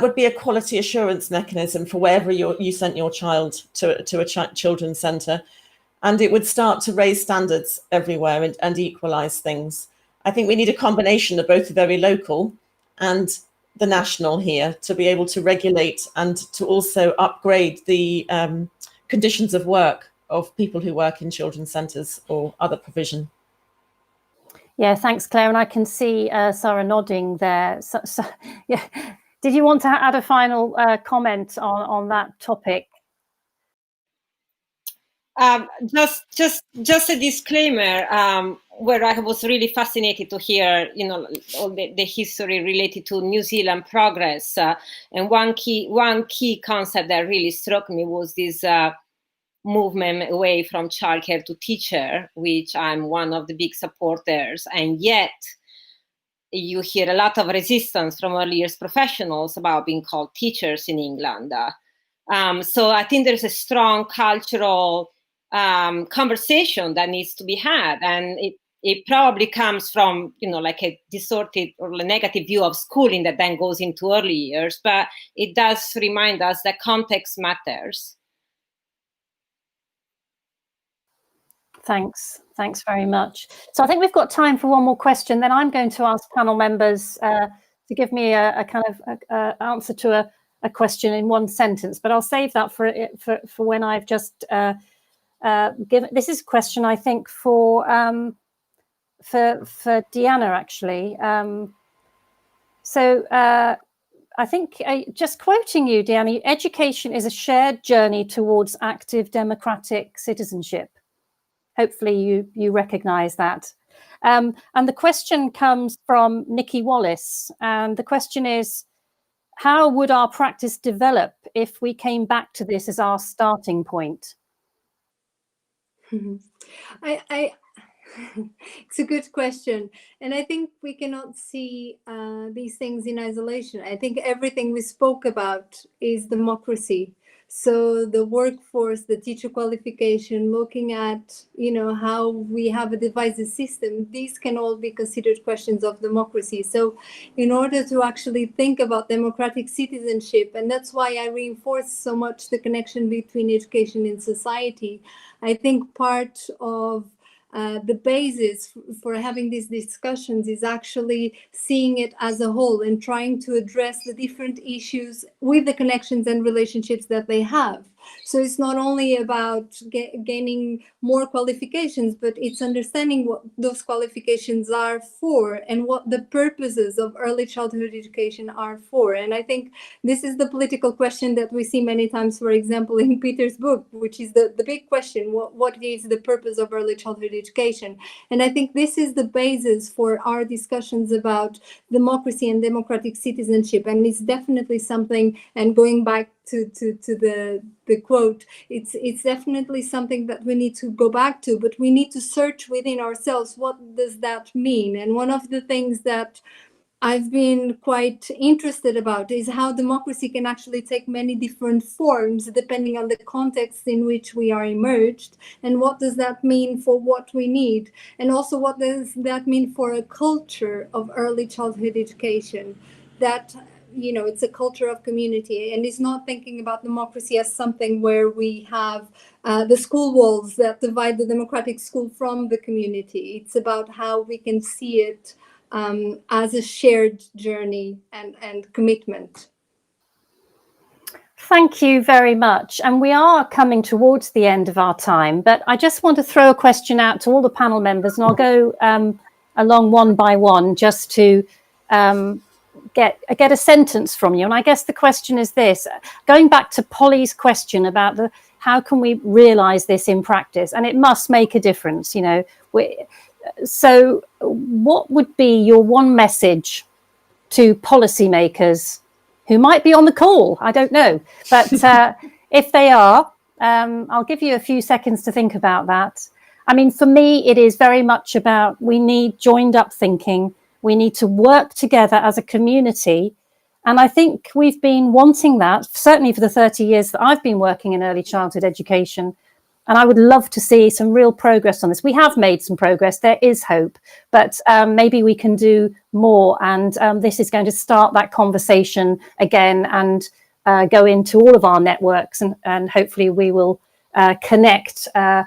C: would be a quality assurance mechanism for wherever you sent your child to a children's centre. And it would start to raise standards everywhere and equalise things. I think we need a combination of both very local and the national here to be able to regulate and to also upgrade the conditions of work of people who work in children's centres or other provision.
A: Yeah, thanks, Claire. And I can see Sara nodding there. So, yeah. Did you want to add a final comment on that topic?
F: Just a disclaimer, where I was really fascinated to hear, all the history related to New Zealand progress. And one key concept that really struck me was this movement away from childcare to teacher, which I'm one of the big supporters. And yet you hear a lot of resistance from early years professionals about being called teachers in England. So I think there's a strong cultural conversation that needs to be had, and it probably comes from like a distorted or a negative view of schooling that then goes into early years, but it does remind us that context matters.
A: Thanks very much. So I think we've got time for one more question. Then I'm going to ask panel members to give me a kind of answer to a question in one sentence, but I'll save that for when I've just given. This is a question I think for Diana actually. So I think just quoting you, Diana, education is a shared journey towards active democratic citizenship. Hopefully you recognize that. And the question comes from Nikki Wallace. And the question is, how would our practice develop if we came back to this as our starting point?
D: It's a good question. And I think we cannot see these things in isolation. I think everything we spoke about is democracy. So the workforce, the teacher qualification, looking at, how we have a devised system, these can all be considered questions of democracy. So in order to actually think about democratic citizenship, and that's why I reinforce so much the connection between education and society, I think part of the basis for having these discussions is actually seeing it as a whole and trying to address the different issues with the connections and relationships that they have. So it's not only about gaining more qualifications, but it's understanding what those qualifications are for and what the purposes of early childhood education are for. And I think this is the political question that we see many times, for example, in Peter's book, which is the big question, what is the purpose of early childhood education? And I think this is the basis for our discussions about democracy and democratic citizenship. And it's definitely something, and going back to the quote, it's definitely something that we need to go back to, but we need to search within ourselves, what does that mean? And one of the things that I've been quite interested about is how democracy can actually take many different forms depending on the context in which we are immersed, and what does that mean for what we need, and also what does that mean for a culture of early childhood education that it's a culture of community, and it's not thinking about democracy as something where we have the school walls that divide the democratic school from the community. It's about how we can see it as a shared journey and commitment.
A: Thank you very much. And we are coming towards the end of our time, but I just want to throw a question out to all the panel members, and I'll go along one by one just to get a sentence from you. And I guess the question is this, going back to Polly's question about how can we realize this in practice, and it must make a difference, so what would be your one message to policymakers who might be on the call? I don't know, but if they are, I'll give you a few seconds to think about that. I mean, for me, it is very much about, we need joined up thinking. We need to work together as a community. And I think we've been wanting that, certainly for the 30 years that I've been working in early childhood education. And I would love to see some real progress on this. We have made some progress. There is hope, but maybe we can do more. And this is going to start that conversation again and go into all of our networks. And hopefully we will connect as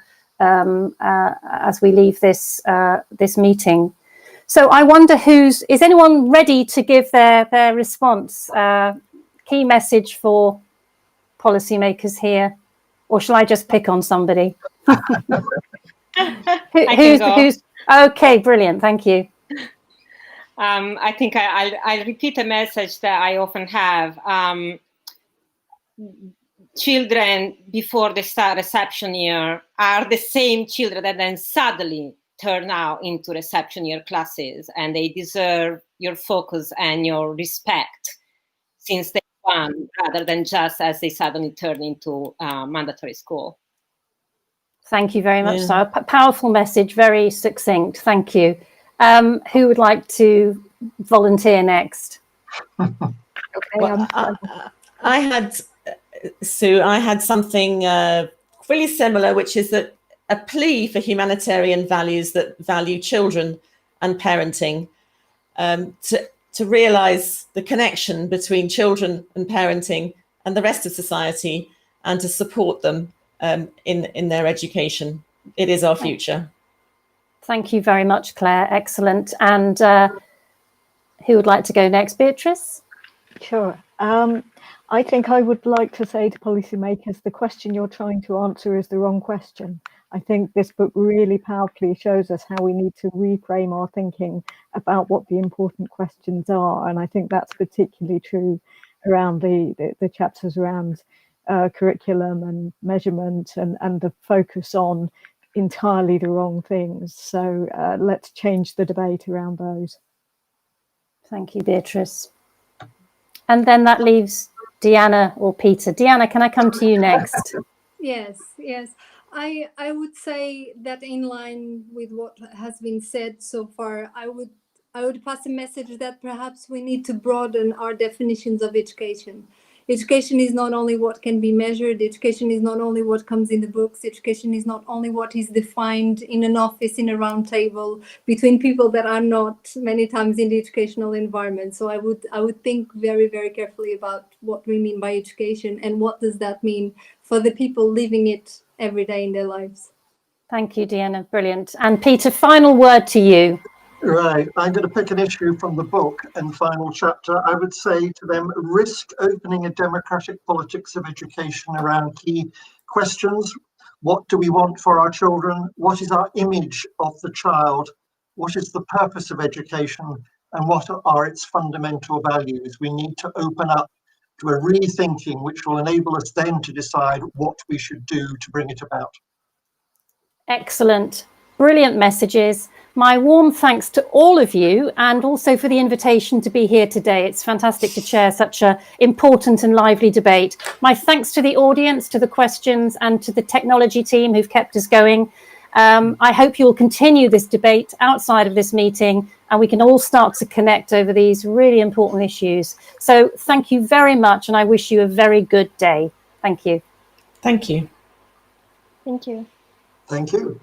A: we leave this meeting. So I wonder is anyone ready to give their response? Key message for policymakers here, or shall I just pick on somebody? Who's okay? Brilliant, thank you.
F: I think I'll repeat a message that I often have. Children before they start reception year are the same children that then suddenly turn out into reception year classes, and they deserve your focus and your respect since day one, rather than just as they suddenly turn into mandatory school.
A: Thank you very much, Sara. Powerful message, very succinct. Thank you. Who would like to volunteer next?
G: Okay,
C: Well, I had, Sue, I had something really similar, which is that a plea for humanitarian values that value children and parenting, to realize the connection between children and parenting and the rest of society, and to support them in their education. It is our future.
A: Thank you very much, Claire. Excellent. And who would like to go next? Beatrice?
G: Sure. I think I would like to say to policymakers, the question you're trying to answer is the wrong question. I think this book really powerfully shows us how we need to reframe our thinking about what the important questions are. And I think that's particularly true around the chapters around curriculum and measurement and the focus on entirely the wrong things. So let's change the debate around those.
A: Thank you, Beatrice. And then that leaves Diana or Peter. Diana, can I come to you next?
D: Yes. I would say that in line with what has been said so far, I would pass a message that perhaps we need to broaden our definitions of education. Education is not only what can be measured. Education is not only what comes in the books. Education is not only what is defined in an office, in a round table, between people that are not many times in the educational environment. So I would think very, very carefully about what we mean by education and what does that mean for the people living it every day in their lives.
A: Thank you, Diana. Brilliant. And Peter, final word to you.
B: Right, I'm going to pick an issue from the book and final chapter. I would say to them, risk opening a democratic politics of education around key questions. What do we want for our children? What is our image of the child? What is the purpose of education? And what are its fundamental values? We need to open up to a rethinking which will enable us then to decide what we should do to bring it about.
A: Excellent. Brilliant messages. My warm thanks to all of you, and also for the invitation to be here today. It's fantastic to chair such an important and lively debate. My thanks to the audience, to the questions, and to the technology team who've kept us going. I hope you'll continue this debate outside of this meeting, and we can all start to connect over these really important issues. So thank you very much, and I wish you a very good day. Thank you.
C: Thank you.
G: Thank you.
B: Thank you.